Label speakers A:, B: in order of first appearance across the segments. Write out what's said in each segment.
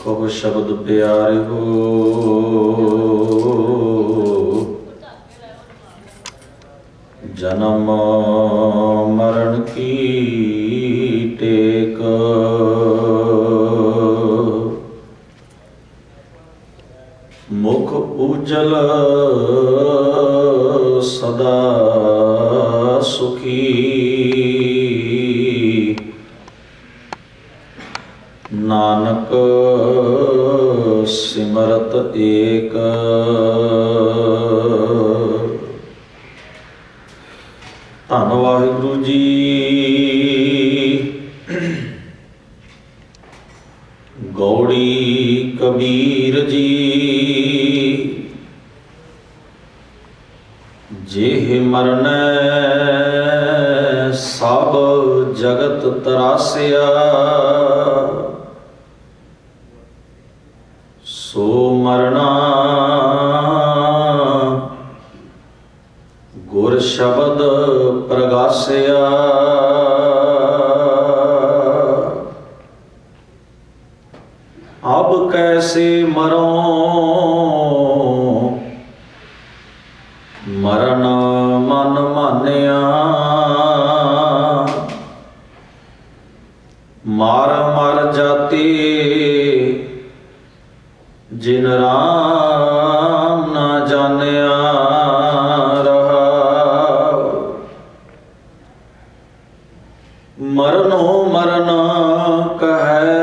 A: कहो शब्द प्यारे हो। जन्म मरण की टेक मुख उजल सदा सुखी। नानक सिमरत एक धन वाहिगुरु जी। गौड़ी कबीर जी जेह मरनै सब जगत तरासिया। सो मरना गुर शब्द प्रगासिया। अब कैसे मरो मरण मन मानिया। मार मर जाते जिन राम न जानिया रहा। मरनो मरन कहे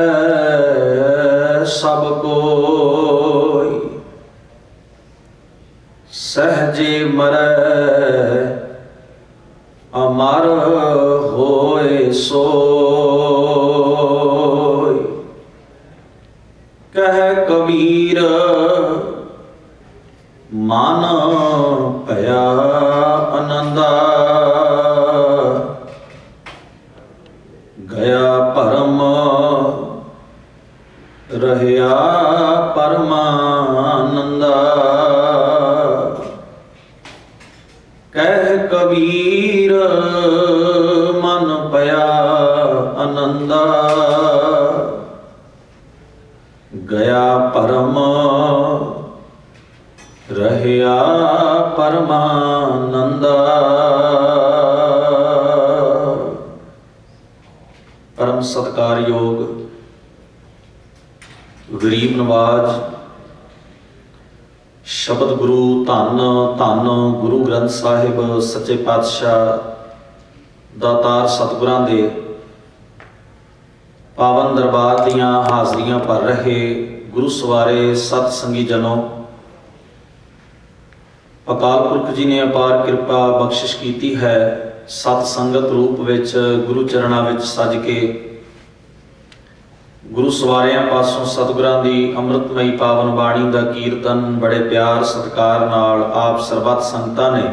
A: सब कोई। सहजे मरै अमर होए सोई। कह कबीर मन भया आनंदा। गया परम रहया परमानंदा। कह कबीर मन भया आनंदा। गया परम रहया परमानंदा। परम सत्कारयोग गरीब नवाज शब्द गुरु धन धन गुरु ग्रंथ साहिब सच्चे पातशाह दातार सतगुरां दे पावन दरबार दियां हाजरियां भर रहे गुरु सवारे सत संगी जनों। अकाल पुरख जी ने अपार कृपा बख्शिश कीती है। सत संगत रूप विच गुरु चरणा विच सज के गुरु सवारियां पासों सतगुरां दी अमृतमई पावन बाणी दा कीर्तन बड़े प्यार सत्कार नाल आप सरबत संगतां ने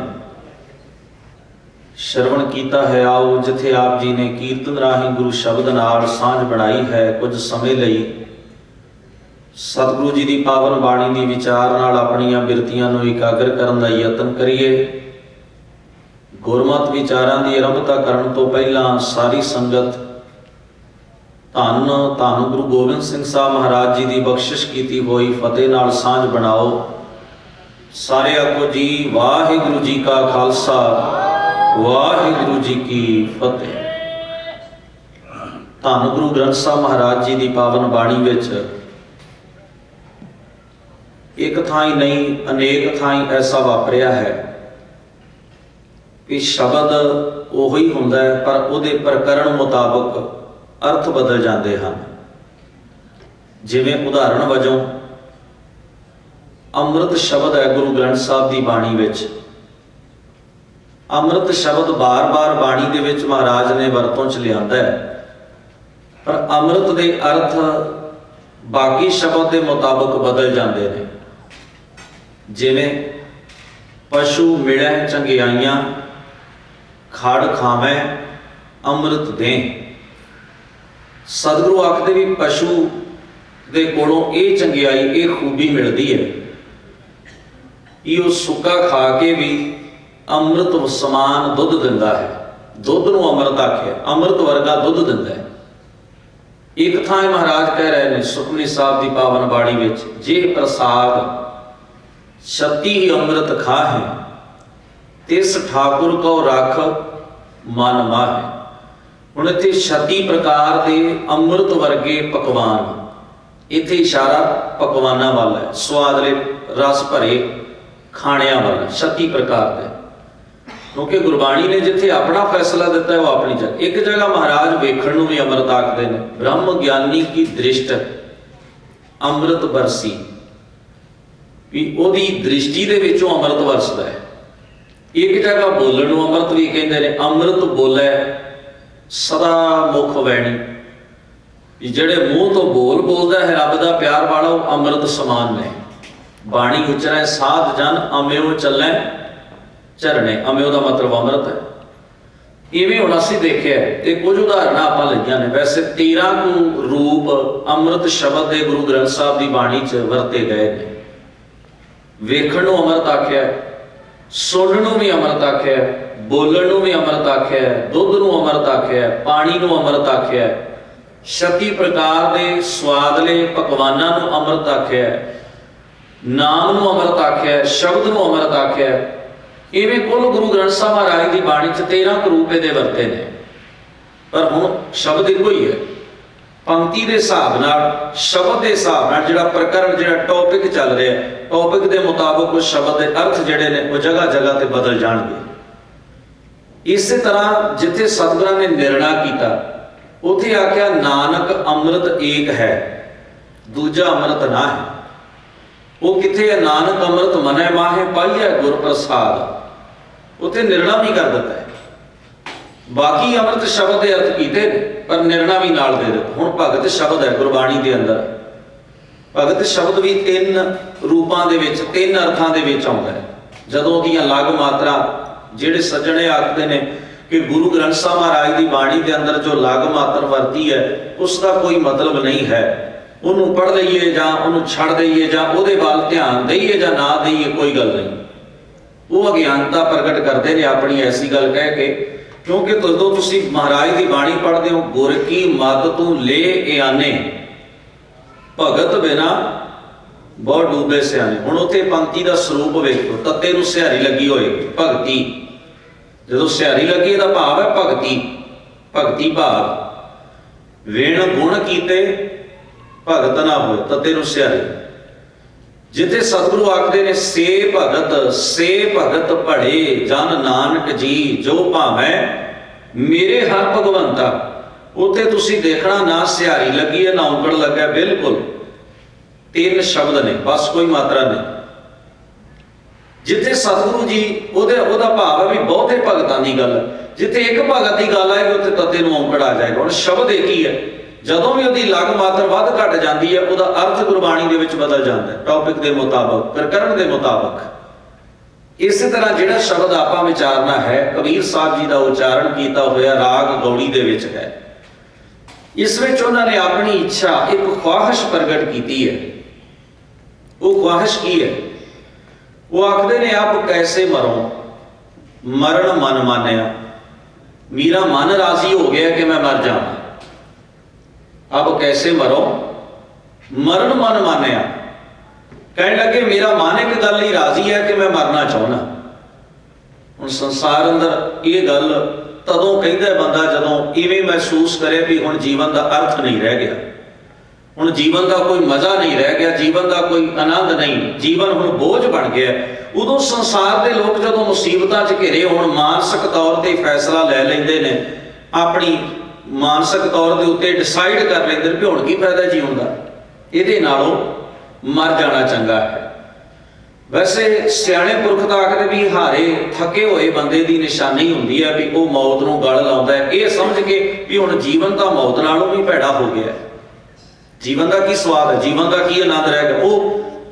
A: श्रवण कीता है। आओ जिथे आप जी ने कीर्तन राही गुरु शब्द नाल सांझ बनाई है, कुछ समय लई सतगुरु जी दी पावन बाणी दी विचार नाल अपणियां बिरतियां नूं इकागर करन दा यतन करिए। गुरमत विचारां दी आरंभता करन तो पहलां सारी संगत धन धन गुरु गोबिंद सिंह साहब महाराज जी की बख्शिश की हुई फतेह नाल सांझ बनाओ। सारे आखो जी वाहिगुरु जी का खालसा वाहिगुरु जी की फतेह। धन गुरु ग्रंथ साहब महाराज जी की पावन बाणी विच एक थाई नहीं अनेक थाई ऐसा वापरिया है कि शब्द उही हुंदा है पर उहदे प्रकरण मुताबक अर्थ बदल जाते हैं। जिवें उदाहरण वजों अमृत शब्द है गुरु ग्रंथ साहब की बाणी विच। अमृत शब्द बार बार बाणी दे विच महाराज ने वरतों च लिआंदा है, पर अमृत के अर्थ बाकी शब्द के मुताबक बदल जाते हैं। जिवें पशु मिलै चंगियाइयां खड़ खावै अमृत दें। सतगुरु आखदे भी पशु दे कोलों ये चंगियाई ये खूबी मिलती है कि वह सुक्का खा के भी अमृत समान दुध दिंदा है। दुध नूं अमृत आखिया, अमृत वर्गा दुध दिंदा है। एक थां महाराज कह रहे हैं सुखमनी साहब की पावन बाड़ी में, जे प्रसाद छत्ती ही अमृत खाहे तिस ठाकुर को रख मन माहे। हुण इत्थे 36 प्रकार के अमृत वर्गे पकवान, इत्थे इशारा पकवाना वाल है, स्वादले रस भरे खाणिया वाल 36 प्रकार के। क्योंकि गुरबाणी ने जिथे अपना फैसला दिता है वो अपनी जगह। एक जगह महाराज वेखण नूं भी अमृत आखदे ने, ब्रह्म ज्ञानी की दृष्ट अमृत बरसी, भी ओदी दृष्टि दे विचों अमृत वरसदा है। एक जगह बोलण नूं अमृत भी कहंदे ने, अमृत बोलै सदा मुख वैणी, जिहड़े मूँह तो बोल बोलदा है रब दा प्यार वाला वो अमृत समान ने। बाणी उचरै साध जन अम्यो चलै झरने, अम्यो का मतलब अमृत है। इवें हुण असीं देखिआ ते कुछ उदाहरण आपां लईआं ने। वैसे 13 को रूप अमृत शब्द के गुरु ग्रंथ साहब की बाणी च वरते गए ने। वेखण नूं अमृत आख्या, सुनण नूं भी अमृत आख्या, बोलण नूं भी अमृत आख्या, दुध नूं अमृत आख्या, पानी नूं अमृत आख्या, 36 प्रकार के स्वादले पकवानां नूं अमृत आख्या, नाम नूं अमृत आख्या, शब्द नूं अमृत आख्या। इवें कुल गुरु ग्रंथ साहब महाराज की बाणी च 13 के रूप दे वरते ने, पर हुण शब्द इको ही है। पंक्ति के हिसाब नाल, शब्द के हिसाब नाल जिहड़ा प्रकरण जिहड़ा टॉपिक चल रहा है, टॉपिक के मुताबिक उस शब्द के अर्थ जिहड़े ने वो जगह जगह ते बदल जाणगे। इस तरह जिथे सतगुरां ने निर्णय किया उथे आख्या नानक अमृत एक है दूजा अमृत ना है। वो किथे है, नानक अमृत मनै माहे पाइए गुर प्रसाद, उथे निर्णय भी कर दिता है। बाकी अमृत शब्द के अर्थ कीते पर निर्णय भी नाल दे दिता। हुण भगत शब्द है गुरबाणी के अंदर, भगत शब्द भी 3 रूपां दे विच 3 अर्थां दे विच आउंदा है। जदों दीयां लग मात्रा जिहड़े सज्जणे आखदे ने कि गुरु ग्रंथ साहब महाराज की बाणी के अंदर जो लग मात्र वरती है उसका कोई मतलब नहीं है, उन्होंने पढ़ लीए जां उन्होंने छड़ दईए जां उहदे वाल ध्यान दईए जां ना दईए, कोई गल नहीं। वो अज्ञानता प्रगट करते हैं अपनी ऐसी गल कह के। क्योंकि जदों तुसीं महाराज की बाणी पढ़ते हो, गुर की मत तू ले आने भगत बिना बहुत डूबे सियाने। हुण उत्थे पंक्ति का स्वरूप वेखो, तत्ते नूं सिहारी लगी होएगी भगती, जदों सिहारी लगी इहदा भाव है भगती, भगती भाव विण गुण कीते भगत ना हो तत्ते नूं सिहारी। जिथे सतगुरु आखदे ने से भगत पढ़े जन नानक जी जो भावै मेरे हर भगवंता, उत्थे तुसीं देखना ना सिहारी लगी है ना औंकड़ लगा, बिल्कुल 3 शब्द ने बस, कोई मात्रा नहीं। जिथे सतगुरु जी ओहदा भाव है भी बहुते भगतां दी गल, जिथे एक भगत की गल आएगी उत्थे तत्ते नूं औंकड़ आ जाएगा। हुण शब्द एक ही है, जदों भी उसकी लग मात्र वध घट जाती है उसका अर्थ गुरबाणी के विच बदल जाता है टॉपिक के मुताबिक, प्रकरण के मुताबिक। इस तरह जिहड़ा शब्द आपां विचारना है कबीर साहब जी का उच्चारण किया होया राग गौड़ी दे विच है। इस विच उन्होंने अपनी इच्छा एक ख्वाहिश प्रगट की है। वो ख्वाहिश की है, वो आखदे ने आप कैसे मरो मरण मन मानिया, मेरा मन राजी हो गया कि मैं मर जाऊं। अब कैसे मरो मरण मन मानिया, कहने लगे मेरा मन एक गल ही राजी है कि मैं मरना चाहना। हुण संसार अंदर ये गल तदों कहता है बंदा जदों इवें महसूस करे भी हुण जीवन का अर्थ नहीं रह गया, हुण जीवन का कोई मज़ा नहीं रह गया, जीवन का कोई आनंद नहीं, जीवन हुण बोझ बन गया। उदों संसार के लोग जदों मुसीबतां च घिरे होण मानसिक तौर पर फैसला लै लैंदे ने, अपनी मानसिक तौर के उत्ते डिसाइड कर लेंदे भी हुण की फायदा जीवन का, इहदे नालों मर जाना चंगा है। वैसे सियाणे पुरख तां आखदे भी हारे थके हुए बंदे की निशानी हुंदी है भी वो मौत नूं गल लाउंदा है, ये समझ के भी हुण जीवन तो मौत नालों भी भैड़ा हो गया, जीवन का की स्वाद है, जीवन का की आनंद रह गया। वो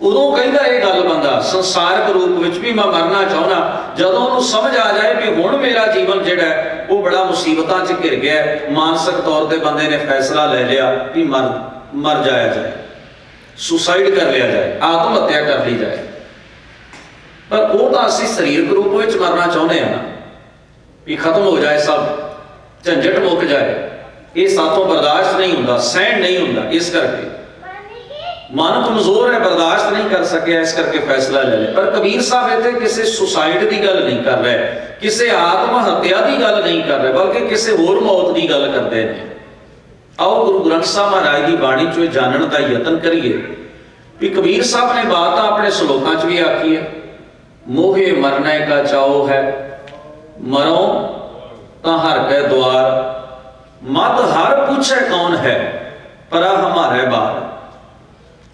A: उदों कहता ये गल बंदा संसारिक रूप में भी मैं मरना चाहना, जदों उन्होंने समझ आ जाए भी हुण मेरा जीवन जिहड़ा है वो बड़ा मुसीबतां च घिर गया, मानसिक तौर पर बंदे ने फैसला ले लिया भी मर जाया जाए, सुसाइड कर लिया जाए, आत्महत्या कर ली जाए। पर वो तो असीं शरीरक रूप में मरना चाहते हैं ना, भी खत्म हो जाए सब, झंझट मुक जाए, ये साथों बर्दाश्त नहीं होता, सहन नहीं होता, इस करके मन कमजोर है, बर्दाश्त नहीं कर सके, इस करके फैसला ले लिया। पर कबीर साहब इतने किसी सुसाइड की गल नहीं कर रहे, किसी आत्म हत्या की गल नहीं कर रहे, बल्कि किसी होर मौत की गल करते हैं। आओ गुरु ग्रंथ साहब महाराज की बाणी चो जानने का यतन करिए भी कबीर साहब ने बात अपने श्लोकों च भी आखी है, मोहे मरने का चाओ है, मरो ता हर के द्वार, मत हर पूछे कौन है, परा हमारे बार।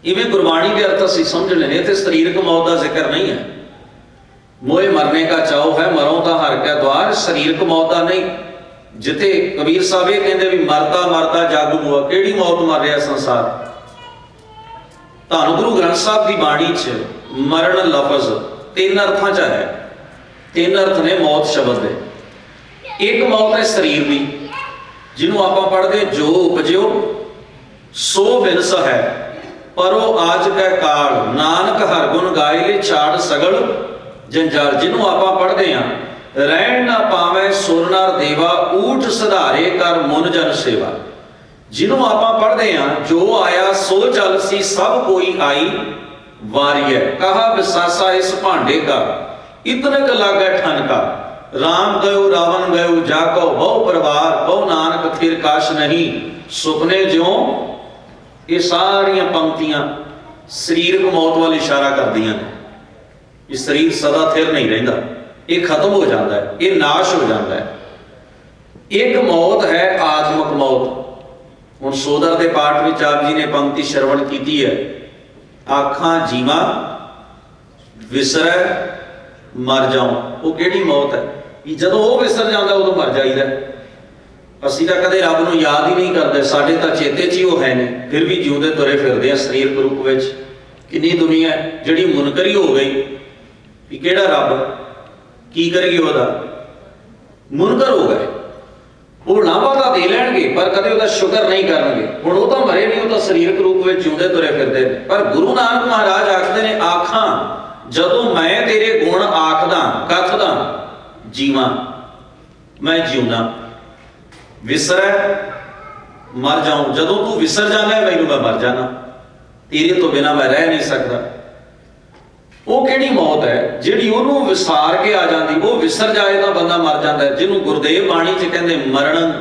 A: इवें गुरबाणी के अर्थ असीं समझ लेने, ते शरीरक मौत का जिक्र नहीं है। मोहे मरने का चाओ है, मरो ता हर के द्वार, शरीरक मौत का नहीं। जिथे कबीर साहब ये कहते भी मरता मरता जग मुआ, केड़ी मौत मर रहा संसार। धन गुरु ग्रंथ साहब की बाणी च मरण लफज तीन अर्थां च है, तीन अर्थ ने मौत शब्द दे। एक मौत है शरीर की, जिन्हों आप पढ़ते जो उपजो सो बिनस है, परो आज कै काल, नानक हर गुण गाए ले छाड़ सगल जंजाल। जिन्हों आप पढ़ते हैं रहन ना पावे सुर नर देवा, ऊठ सधारे कर मुन जन सेवा। जिन्हों आप पढ़ते हैं जो आया सो चल सी, सब कोई आई वारी है, कहा विसासा इस भांडे का, इतनक लागे ठन का। राम गयो रावण गयो जाको, बहु परिवार बहु नानक फिर काश नहीं, सुपने ज्यों। ये सारिया पंक्तियां शरीरक मौत वाल इशारा कर दियां ने। ये शरीर सदा थिर नहीं रहिंदा, ये खत्म हो जाता है, ये नाश हो जाता है। एक मौत है आत्मक मौत। हुण सोदर के पाठ में आप जी ने पंक्ति श्रवण की है, आखां जीवा विसरै मर जाऊं। वो केड़ी मौत है कि जदों वो विसर जाता उदों मर जाईदा। असीं तां कदे रब नूं याद ही नहीं करते, साडे तां चेते च ही वो है नहीं, फिर भी जिउंदे तुरे फिरदे आ शरीरक रूप विच। किन्नी दुनिया है जिहड़ी मुनकरी हो गई कि केड़ा रब की करेगी, वह मुनकर हो गए। वो लाभा तो दे लैणगे पर कदे उसका शुक्र नहीं करनगे। हुण वो तो मरे नहीं, वो तो शरीरक रूप में जिउंदे तुरे फिरदे ने। पर गुरु नानक महाराज आखदे ने, आखां जदों मैं तेरे गुण आखदा कथदा, जीवां मैं जिउंदा, विसरै मर जाऊं। जदों तू विसर जाना मैनूं मैं मर जाना, तेरे तो बिना मैं रह नहीं सकता। वो केड़ी मौत है जिहड़ी ओनू विसार के आ जाती, वो विसर जाए तो बंदा मर जाता है। जिन्होंने गुरदेव बाणी च कहते मरण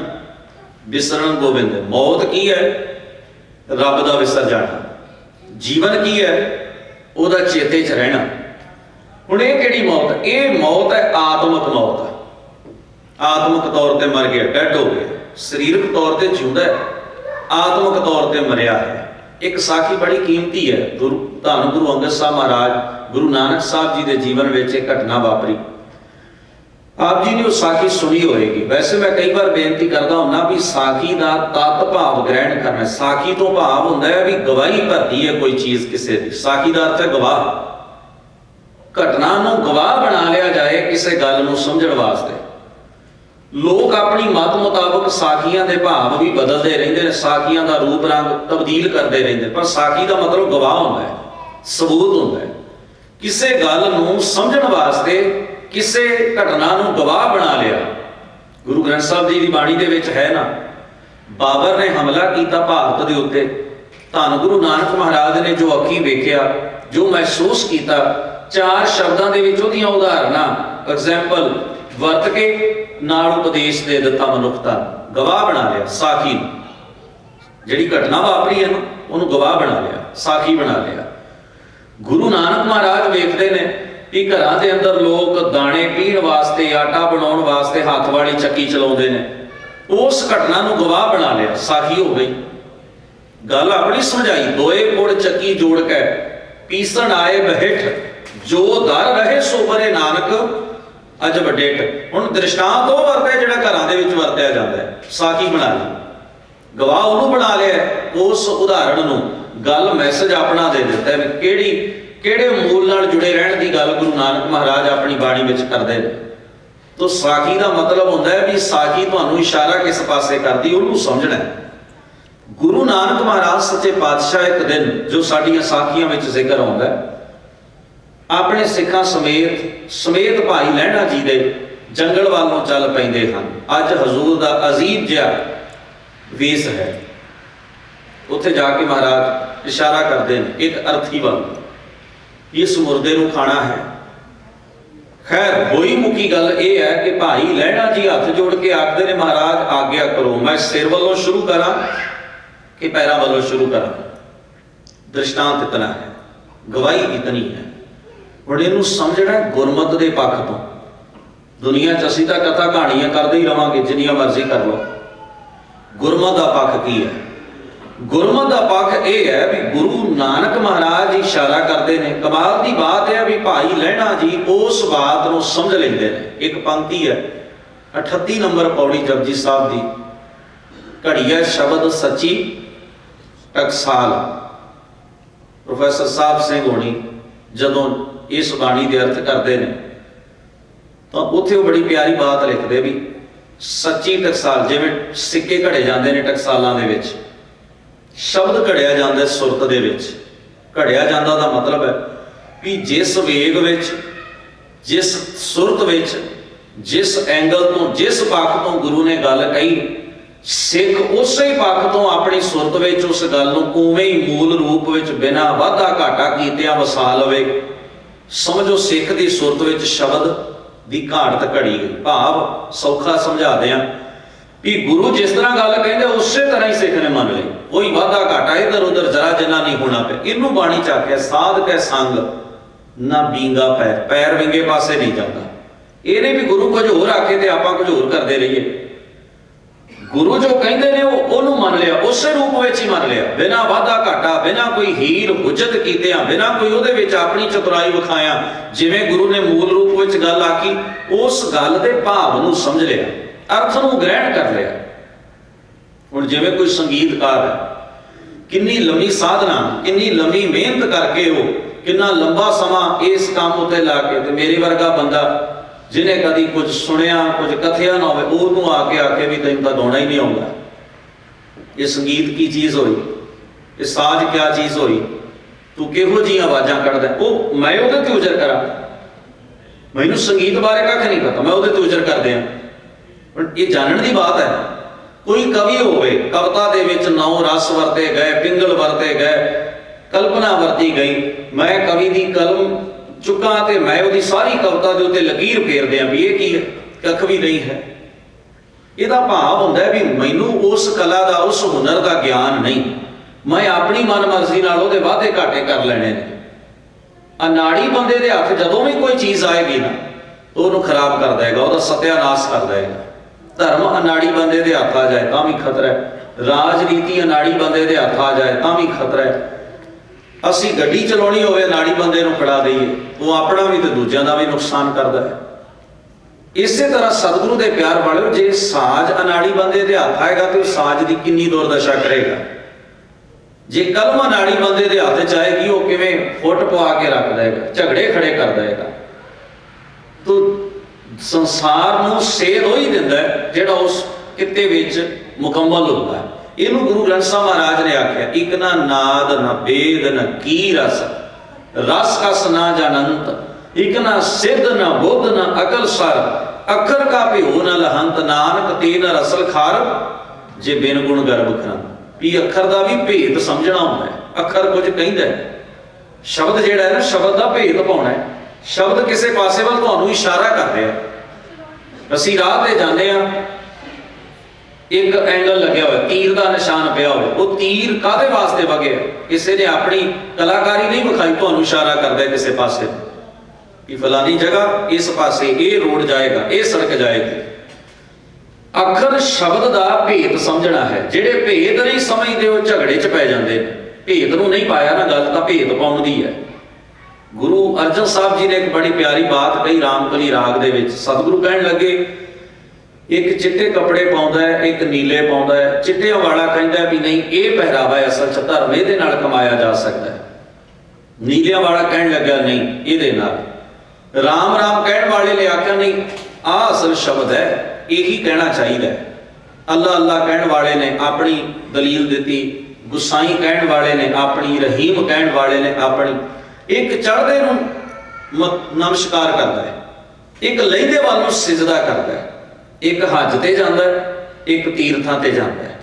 A: विसरण गोबिंद। मौत की है रब दा विसर जाना, जीवन की है ओदा चेते च रहना। हुण ये केड़ी मौत? ये मौत है आत्मक मौत। आत्मक तौर पर मर गया, डेड हो गया। शरीरक तौर पर जिउंदा है, आत्मक तौर पर मरिया है। एक साखी बड़ी कीमती है। धन गुरु अंगद साहब महाराज गुरु नानक साहब जी के जीवन में एक घटना वापरी। आप जी ने वो साखी सुनी होएगी। वैसे मैं कई बार बेनती करता हूं ना भी साखी का तत् भाव ग्रहण करना। साखी तो भाव होंदा है भी गवाही भरती है कोई चीज किसी की। साखी का अर्थ है गवाह। घटना नूं गवाह बना लिया जाए किसी गल नूं समझण वास्ते। लोग अपनी मत मुताबक साखियां दे भाव भी बदलते रहते हैं, साखियां का रूप रंग तब्दील करते रहते। पर साखी का मतलब गवाह होंदा है, सबूत होंदा है। किसी गल नूं समझण वास्ते किसी घटना नूं गवाह बना लिया। गुरु ग्रंथ साहब जी की बाणी दे विच है ना, बाबर ने हमला किया भारत के उत्ते, धन गुरु नानक महाराज ने जो अखी वेख्या, जो महसूस किया, चार शब्दों के विच ओहदियां उदाहरणां एग्जाम्पल वरत के नाल उपदेश दे दिता मनुखता। गवाह बना लिया साखी, जिहड़ी घटना वापरी है ना उन्होंने गवाह बना लिया, साखी बना लिया। गुरु नानक महाराज वेखते ने कि घरां दे अंदर लोग दाणे पीण वास्ते, आटा बनाउण वास्ते हथ वाली चक्की चलाउंदे ने। उस घटना नूं गवाह बना लिया, साखी हो गई। गल अपनी समझाई, दोए पुड़ चक्की जोड़ के पीसण आए बहिठ, जो दर रहे सो बरे नानक अज वडेट। हुण दृष्टांत वो वरते जिहड़ा घरां दे विच वरतिया जांदा है। साखी बना ली, गवाह उहनूं बना लिया, उस उदाहरण नूं गल मैसेज अपना दे दिता है। किहड़ी किहड़े मूल नाल जुड़े रहण दी गल गुरु नानक महाराज अपनी बाणी विच करदे ने। तो साखी का मतलब होंदा है भी साखी तुहानूं इशारा किस पासे करदी, उहनूं समझना है। गुरु नानक महाराज सच्चे पातशाह एक दिन जो साडियां साखियां विच जिक्र आउंदा है, अपने सिखां समेत भाई लहणा जी दे जंगल वालों चल पैंदे हन। अज हजूर दा अजीब जिहा वेस है। उत्थे जाके महाराज इशारा करते हैं एक अर्थी वाल, इस मुर्दे नूं खाना है। खैर होई मुकी गल यह है कि भाई लहणा जी हथ जोड़ के आखते ने महाराज आग्ञा करो, मैं सिर वालों शुरू करा कि पैरों वालों शुरू करा। दृष्टांत इतना है, गवाही इतनी है। हुण इहनूं समझना गुरमत के पक्ष तो। दुनिया च असीं तां कथा कहानियां करते ही रहांगे जिन्नियां मर्जी कर लो। गुरमत का पक्ष की है? गुरमत का पक्ष यह है भी गुरु नानक महाराज इशारा करते हैं। कमाल की बात है भी भाई लहणा जी उस बात को समझ लेंदे ने। एक पंक्ति है 38 नंबर पौड़ी जपजी साहब की, घड़िया शब्द सच्ची टकसाल। प्रोफैसर साहब सिंह होनी जदों इस बाणी के अर्थ करते हैं तो उत्थे बड़ी प्यारी बात लिखते भी सच्ची टकसाल, जिवें सिक्के घड़े जाते हैं टकसालों के विच, शब्द घड़िया जाता सुरत दे विच। घड़िया जाता दा मतलब है कि जिस वेग विच, जिस सुरत विच, जिस एंगल तो, जिस पक्ष तो गुरु ने गल कही, सिख उस ही पक्ष तो अपनी सुरत विच उस गल नूं उवें ही मूल रूप विच बिना वाधा घाटा कीतिआं वसा लवे। समझो सिख की सुरत विच शब्द की घाट घड़ी गई। भाव सौखा समझा दियां भी गुरु जिस तरह गल कहते उस तरह ही सिख ने मन ली। कोई वाधा घाटा इधर उधर जरा जिन्ना नहीं होना पे। इनू बाणी च आख्या साध कै संग ना बींगा पैर, पैर विंगे पासे नहीं जाता। ये नहीं भी गुरु कुछ होर आखे तो आप कुछ होर करते रहिए। गुरु जो कहते ने वो मन लिया, उस रूप में ही मन लिया, बिना वाधा घाटा, बिना कोई हीर हुज्जत कीतिया, बिना कोई उहदे विच अपनी चतुराई विखाया। जिवें गुरु ने मूल रूप में गल आखी उस गल के भाव नूं समझ लिया, अर्थ नूं ग्रहण कर लिया। हुण जिवें कोई संगीतकार है, कितनी लंबी साधना, कितनी लंबी मेहनत करके वो कितना लंबा समा इस काम उत्ते ला के, ते मेरे वर्गा बंदा जिन्हें कभी कुछ सुनिया कुछ कथिया ना हो वो आके आके भी तेन तो गाना ही नहीं आता। ये संगीत की चीज़ हुई, ये साज क्या चीज़ हुई, तू किहो जी आवाज़ां कढ़दा वो मैं उहदे ते उजर करा। मैनूं संगीत बारे कख नहीं पता, मैं उहदे ते उजर कर दियां। पर ये जानने की बात है। कोई कवि होवे, कविता दे विच नौ रस वरते गए, पिंगल वरते गए, कल्पना वरती गई। मैं कवि की कलम चुका तो मैं वो सारी कविता के उत्ते लकीर फेर दियां भी ये की है, कख भी नहीं है। यदा भाव होंदा भी मैनू उस कला का उस हुनर का ज्ञान नहीं, मैं अपनी मन मर्जी नाल उहदे वाधे घाटे कर लेने ने। अनाड़ी बंदे दे हथ जदों भी कोई चीज़ आएगी ना तो उन्होंने खराब कर देगा, वह सत्यानाश कर देगा। धर्म अनाड़ी बंदे दे हथ आ जाए तो भी खतरा है, राजनीति अनाड़ी बंदे दे हथ आ जाए तो भी खतरा है। असी गड्डी चलाउणी होवे अनाड़ी बंदे नूं फड़ा दईए, वो अपना भी तो दूजिआं दा भी नुकसान करता है। इस तरह सतगुरु के प्यार वाले जे साज अनाड़ी बंदे दे हथ आएगा तो साज की कितनी दुर्दशा करेगा। जे कलम अनाड़ी बंदे दे हथ च आएगी वो किवें फुट पवा के रख देगा, झगड़े खड़े कर देगा। तो संसार नूं सेध ही दिंदा है जिहड़ा उस किते विच मुकम्मल होता है। इनू गुरु ग्रंथ साहब महाराज ने आख्या, इक ना नाद न वेद न की रस, रस कस ना जानंत, इक ना सिद्ध न बुद्ध न अकल सर, अखर का भ्यो न लहंत, नानक तेन रसल खार, जे बिन गुण गर्भ खरंत। भी अखर का भी भेद समझना होता है। अखर कुछ कहता है, शब्द जिहड़ा है ना शब्द का भेद पाउणा है। शब्द किसी पासे वाल तुहानूं इशारा कर रहा है। असीं राह ते जांदे हां, एक एंगल लग्या हुआ, तीर का निशान पिया हुआ, वो तीर काहदे वास्ते वगया? किसी ने अपनी कलाकारी नहीं विखाई, तुहानूं इशारा करदा है किसी पासे कि फलानी जगह इस पासे ये रोड जाएगा, ये सड़क जाएगी। अखर शब्द का भेद समझना है। जिहड़े भेद नहीं समझते वो झगड़े च पै जांदे ने। भेद नूं नहीं पाया ना, गल तां भेद पाउण दी है। गुरु अर्जन साहब जी ने एक बड़ी प्यारी बात कही रामकली राग दे विच। सतगुरु कहण लगे, एक चिट्टे कपड़े पाउंदा है, एक नीले पाउंदा है। चिट्टियां वाला कहंदा भी नहीं, ये पहरावा है असल च धर्म, इहदे नाल कमाया जा सकता है। नीलियां वाला कहण लग्या नहीं, इहदे नाल। राम राम कहण वाले ने आख्या नहीं, आ असल शब्द है, यही कहना चाहिए। अल्लाह अल्लाह कहण वाले ने अपनी दलील दी, गुसाई कहण वाले ने अपनी, रहीम कहण वाले ने अपनी। एक चढ़दे नूं नमस्कार करता है, एक लहिंदे वाल नूं सिजदा करता है, एक हज ते जांदा है, एक तीर्थां ते जांदा है।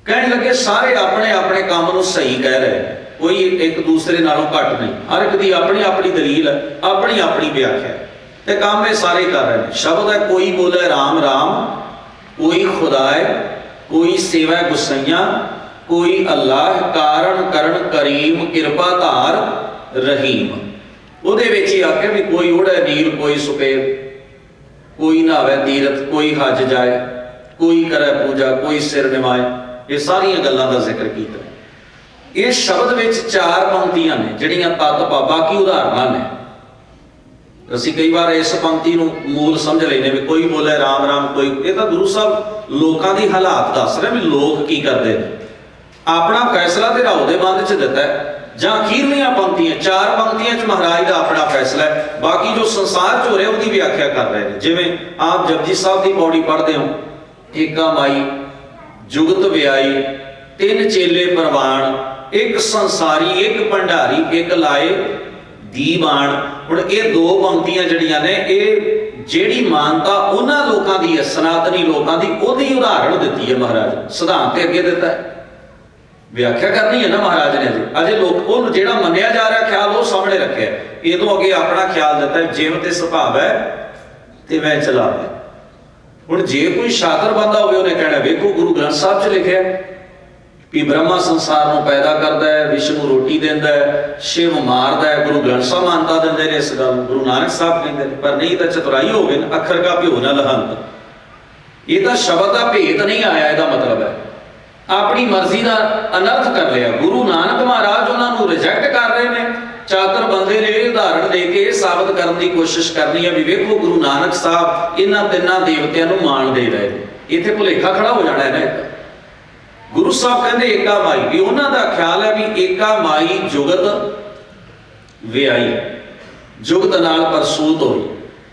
A: कहने लगे सारे अपने अपने काम नूं सही कह रहे हैं, कोई एक दूसरे नालों घट नहीं, हर एक दी अपनी अपनी दलील है, अपनी अपनी व्याख्या है, ते काम ये सारे कर रहे हैं। शब्द है कोई बोले राम राम, कोई खुदाए, कोई सेवा गुसैया, कोई अल्लाह कारण करण करीम किरपा धार रहीम। ਉਹਦੇ ਵਿੱਚ ਹੀ ਆਖਿਆ ਵੀ कोई उड़े नीर कोई सुपेर, कोई नहावे तीरथ, कोई हज जाए, कोई करे पूजा, कोई सिर निवाए। ये सारिया गल्लां दा जिक्र कीता। इस शब्द विच 4 पंक्तियां ने जिहड़ियां तत्त पा, बाकी उदाहरणां ने। ਅਸੀਂ कई बार इस पंक्ति नूं मूल समझ लैने भी कोई बोले राम राम, कोई ये तो गुरु साहब लोकां दी हालात दस रहे भी लोग की करते हैं। अपना फैसला ते राव दे बंद च दिता है, जां अखीरलियां पंक्तियां 4 पंक्तियां च महाराज का अपना फैसला है, बाकी जो संसार च हो रहा उसकी व्याख्या कर रहे हैं। जिवें आप जपजी साहब की पौड़ी पढ़ते हो, एका माई जुगत व्याई, 3 चेले परवान, एक संसारी, एक भंडारी, एक लाए दीवान। हुण ये 2 पंक्तियां जड़ियां ने ये जेड़ी मानता उन्हां लोकां दी है, सनातनी लोकां दी, ओदी उदाहरण दित्ती है महाराज। सिद्धांत ते अगे दिता है, व्याख्या करनी है ना महाराज ने। अजे लोग वो जेड़ा मन्निया जा रहा ख्याल वो सामने रखे, ये तो अगे अपना ख्याल दिता है, जिव ते सुभाव है ते मैं चलावे। हुण जे कोई शातिर बंदा होवे उन्हें कहना वेखो गुरु ग्रंथ साहब च लिखिया कि ब्रह्मा संसार नूं पैदा करदा है, विष्णु रोटी देंदा है, शिव मारदा है। गुरु ग्रंथ साहब मानता दिंदे ने इस गल, गुरु नानक साहब कहंदे ने, पर नहीं तो चतुराई होवे ना, अखर का भ्यो ना लहंत। ये तो शब्द का भेद नहीं आया, इसका मतलब है अपनी मर्जी का अनर्थ कर लिया। गुरु नानक महाराज उन्होंने रिजेक्ट कर रहे हैं। चातर बंदे ने उदाहरण दे के साबित करने की कोशिश करनी है भी वेखो गुरु नानक साहब इन्हां 3 देवतियां नूं मान दे रहे, इत्थे भुलेखा खड़ा हो जाना है ना। गुरु साहब कहते एका माई, भी उन्हां दा ख्याल है भी एका माई जुगत व्याई, जुगत नाल परसूत होई,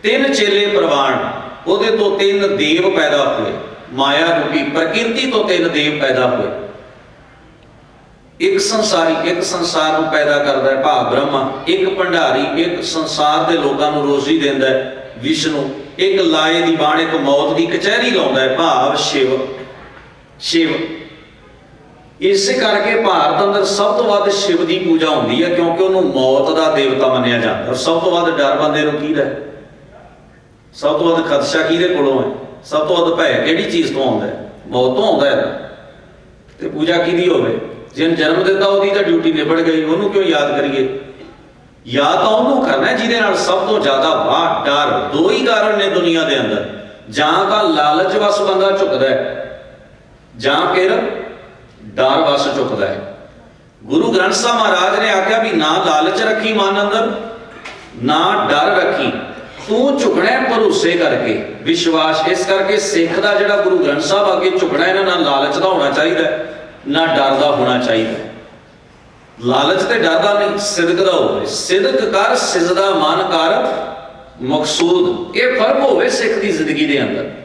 A: 3 चेले प्रवान, उहदे तो 3 देव पैदा हुए, माया रूपी प्रकृति तो 3 देव पैदा हुए। एक संसारी, एक संसार नूं पैदा करदा है भाव ब्रह्मा, एक भंडारी, एक संसार दे लोकां नूं रोजी देंदा है विष्णु, एक लाए दी बाण, एक मौत दी कचहरी लाउंदा है भाव शिव। शिव इसे करके भारत अंदर सब तो वध शिव की पूजा होंदी है, क्योंकि उन्होंने मौत का देवता मन्निया जाता है। सब तो वध डर बंदे नूं कीदा है, सब तो वध खदशा किहदे कोलों है, सब तो वध भय किहड़ी चीज़ तो आउंदा है, मौत तो आउंदा है। ते पूजा किहदी होवे, जिन जन्म दिता उहदी तां ड्यूटी निबड़ गई, उहनूं क्यों याद करिए। याद तो उहनूं करना है जिहदे नाल सब तो ज़्यादा वाह डर। 2 ही कारण ने दुनिया के अंदर, जां तां लालच वस बंदा झुकदा है, जां फिर डर वस झुकदा है। गुरु ग्रंथ साहब महाराज ने आख्या भी ना लालच रखी मन अंदर, ना डर रखी, तू झुकना भरोसे करके, विश्वास। इस करके सिख का जिहड़ा गुरु ग्रंथ साहब अगे झुकना है ना लालच का होना चाहिए, ना डर का होना चाहिए। लालच ते डर का नहीं, सिदक का हो, सिदक कर सिजदा मन कर मकसूद। ये फर्क होवे सिख की जिंदगी के अंदर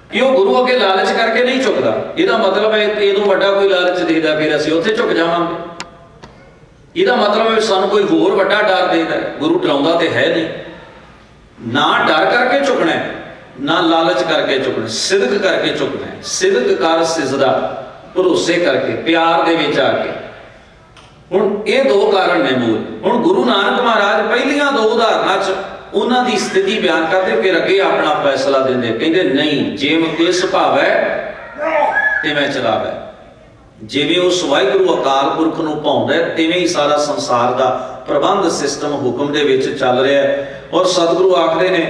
A: कि वो गुरु अगे लालच करके नहीं झुकता। इसका मतलब है इदों वड्डा कोई लालच देता फिर असीं उत्थे झुक जावांगे। इसका मतलब है सानूं कोई होर वड्डा डर देता, गुरु डराउंदा ते है नहीं। ना डर करके झुकना है, ना लालच करके झुकना, सिदक करके झुकना है। सिदक कर सिजदा, भरोसे करके, प्यार दे विच आके। हुण ये 2 कारण ने मूल। हुण गुरु नानक महाराज पहलियां 2 उदाहरणां च उन्हां दी स्थिति बयान करते, फिर अगे अपना फैसला देंदे, कहंदे नहीं जिव किस भावै ते मैं चलावै। जिवें उस वाहिगुरू अकाल पुरख नूं भाउंदा तिवें ही सारा संसार दा प्रबंध सिस्टम हुक्म दे विच चल रहा है। और सतगुरु आखदे ने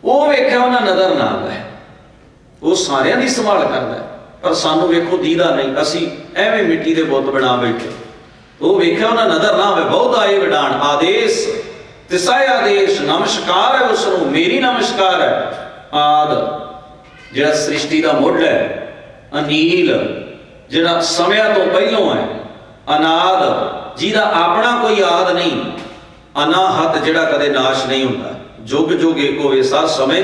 A: वो वेख्या उन्हां नज़र ना आंदा है, वो सारियां दी संभाल करदा है, पर सानूं वेखो दीदा नहीं, असीं एवें मिट्टी दे बुत बना बैठे। वो वेख्या उन्हां नज़र ना आवे, बहुत आए विडाण आदेश तिसाए आदेश, नमस्कार है उसनूं, मेरी नमस्कार है। आद जिहड़ा सृष्टि का मुੱਢ है, अनील जिहड़ा समयां तो पहलों है, अनाद जिहदा अपना कोई आद नहीं, अनाहत जिहड़ा कदे नाश नहीं होता, जुग जुग एक होवे, सार समय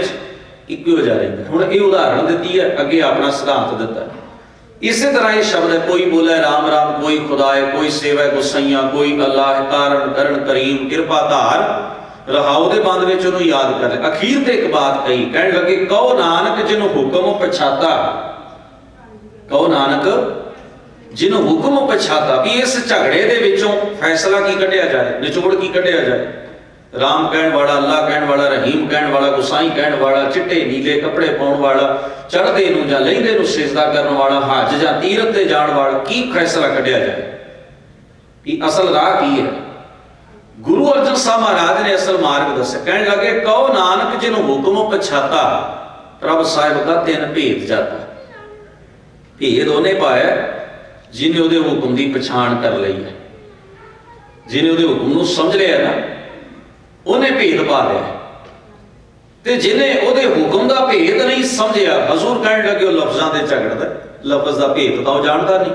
A: एक हो जा रहा है। हुण ये उदाहरण दी है, अगे अपना सिद्धांत दिता है। इसी तरह ये शब्द है, कोई बोले राम राम, कोई खुदाए, कोई सेवा गुसैया, कोई अल्लाह कारण करण करीम किरपा धार रहाओ दे बंद विच उहनूं याद कर। अखीर ते एक बात कही, कहण लगे कहो नानक जिन्हों हुक्म पछाता, ਕਹੋ ਨਾਨਕ ਜਿਹਨੂੰ ਹੁਕਮ ਪਛਾਤਾ, ਵੀ ਇਸ ਝਗੜੇ ਦੇ ਵਿੱਚੋਂ ਫੈਸਲਾ ਕੀ ਕੱਢਿਆ ਜਾਏ, ਨਿਚੋੜ ਕੀ ਕੱਢਿਆ ਜਾਏ। ਰਾਮ ਕਹਿਣ ਵਾਲਾ, ਅੱਲਾ ਕਹਿਣ ਵਾਲਾ, ਰਹੀਮ ਕਹਿਣ ਵਾਲਾ, ਗੁਸਾਈ ਕਹਿਣ ਵਾਲਾ, ਚਿੱਟੇ ਨੀਲੇ ਕੱਪੜੇ ਪਾਉਣ ਵਾਲਾ, ਚੜ੍ਹਦੇ ਨੂੰ ਜਾਂ ਲਹਿੰਦੇ ਨੂੰ ਸਿਜਦਾ ਕਰਨ ਵਾਲਾ, ਹੱਜ ਜਾਂ ਤੀਰਥ ਤੇ ਜਾਣ ਵਾਲਾ, ਕੀ ਫੈਸਲਾ ਕੱਢਿਆ ਜਾਏ, ਵੀ ਅਸਲ ਰਾਹ ਕੀ ਹੈ। ਗੁਰੂ ਅਰਜਨ ਸਾਹਿਬ ਮਹਾਰਾਜ ਨੇ ਅਸਲ ਮਾਰਗ ਦੱਸਿਆ। ਕਹਿਣ ਲੱਗੇ ਕਹੋ ਨਾਨਕ ਜਿਹਨੂੰ ਹੁਕਮ ਪਛਾਤਾ, ਪ੍ਰਭ ਸਾਹਿਬ ਦਾ ਤਿੰਨ ਭੇਦ ਜਾਤਾ। ਭੇਦ ਉਹਨੇ ਪਾਇਆ ਜਿਹਨੇ ਉਹਦੇ ਹੁਕਮ ਦੀ ਪਛਾਣ ਕਰ ਲਈ ਹੈ, ਜਿਹਨੇ ਉਹਦੇ ਹੁਕਮ ਨੂੰ ਸਮਝ ਲਿਆ ਨਾ, ਉਹਨੇ ਭੇਦ ਪਾ ਲਿਆ। ਤੇ ਜਿਹਨੇ ਉਹਦੇ ਹੁਕਮ ਦਾ ਭੇਦ ਨਹੀਂ ਸਮਝਿਆ, ਹਜ਼ੂਰ ਕਹਿਣ ਲੱਗੇ ਉਹ ਲਫ਼ਜ਼ਾਂ ਦੇ ਝਗੜਦਾ, ਲਫ਼ਜ਼ ਦਾ ਭੇਦ ਤਾਂ ਉਹ ਜਾਣਦਾ ਨਹੀਂ,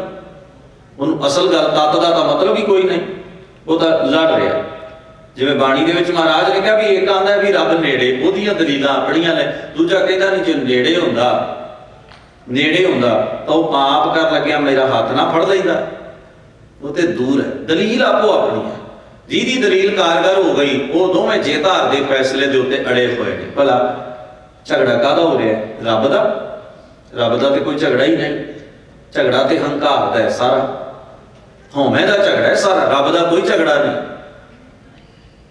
A: ਉਹਨੂੰ ਅਸਲ ਗੱਲ ਤੱਤ ਦਾ ਤਾਂ ਮਤਲਬ ਹੀ ਕੋਈ ਨਹੀਂ, ਉਹ ਤਾਂ ਲੜ ਰਿਹਾ। ਜਿਵੇਂ ਬਾਣੀ ਦੇ ਵਿੱਚ ਮਹਾਰਾਜ ਨੇ ਕਿਹਾ ਵੀ ਇੱਕ ਆਂਦਾ ਵੀ ਰੱਬ ਨੇੜੇ, ਉਹਦੀਆਂ ਦਲੀਲਾਂ ਆਪਣੀਆਂ ਨੇ, ਦੂਜਾ ਕਹਿੰਦਾ ਨਹੀਂ ਜੇ ਨੇੜੇ ਹੁੰਦਾ ਤਾਂ ਉਹ ਪਾਪ ਕਰਨ ਲੱਗਿਆ ਮੇਰਾ ਹੱਥ ਨਾ ਫੜ ਲੈਂਦਾ, ਉਹ ਤੇ ਦੂਰ ਹੈ। ਦਲੀਲ ਆਪੋ ਆਪਣੀ ਹੈ, ਜਿਹਦੀ ਦਲੀਲ ਕਾਰਗਰ ਹੋ ਗਈ ਉਹ ਦੋਵੇਂ ਜੇਤਾਰ ਦੇ ਫੈਸਲੇ ਦੇ ਉੱਤੇ ਅੜੇ ਹੋਏ ਨੇ। ਭਲਾ ਝਗੜਾ ਕਾਹਦਾ ਹੋ ਰਿਹਾ? ਰੱਬ ਦਾ ਤੇ ਕੋਈ ਝਗੜਾ ਹੀ ਨਹੀਂ। ਝਗੜਾ ਤੇ ਹੰਕਾਰ ਦਾ ਹੈ ਸਾਰਾ, ਹਉਮੈ ਦਾ ਝਗੜਾ ਹੈ ਸਾਰਾ, ਰੱਬ ਦਾ ਕੋਈ ਝਗੜਾ ਨਹੀਂ।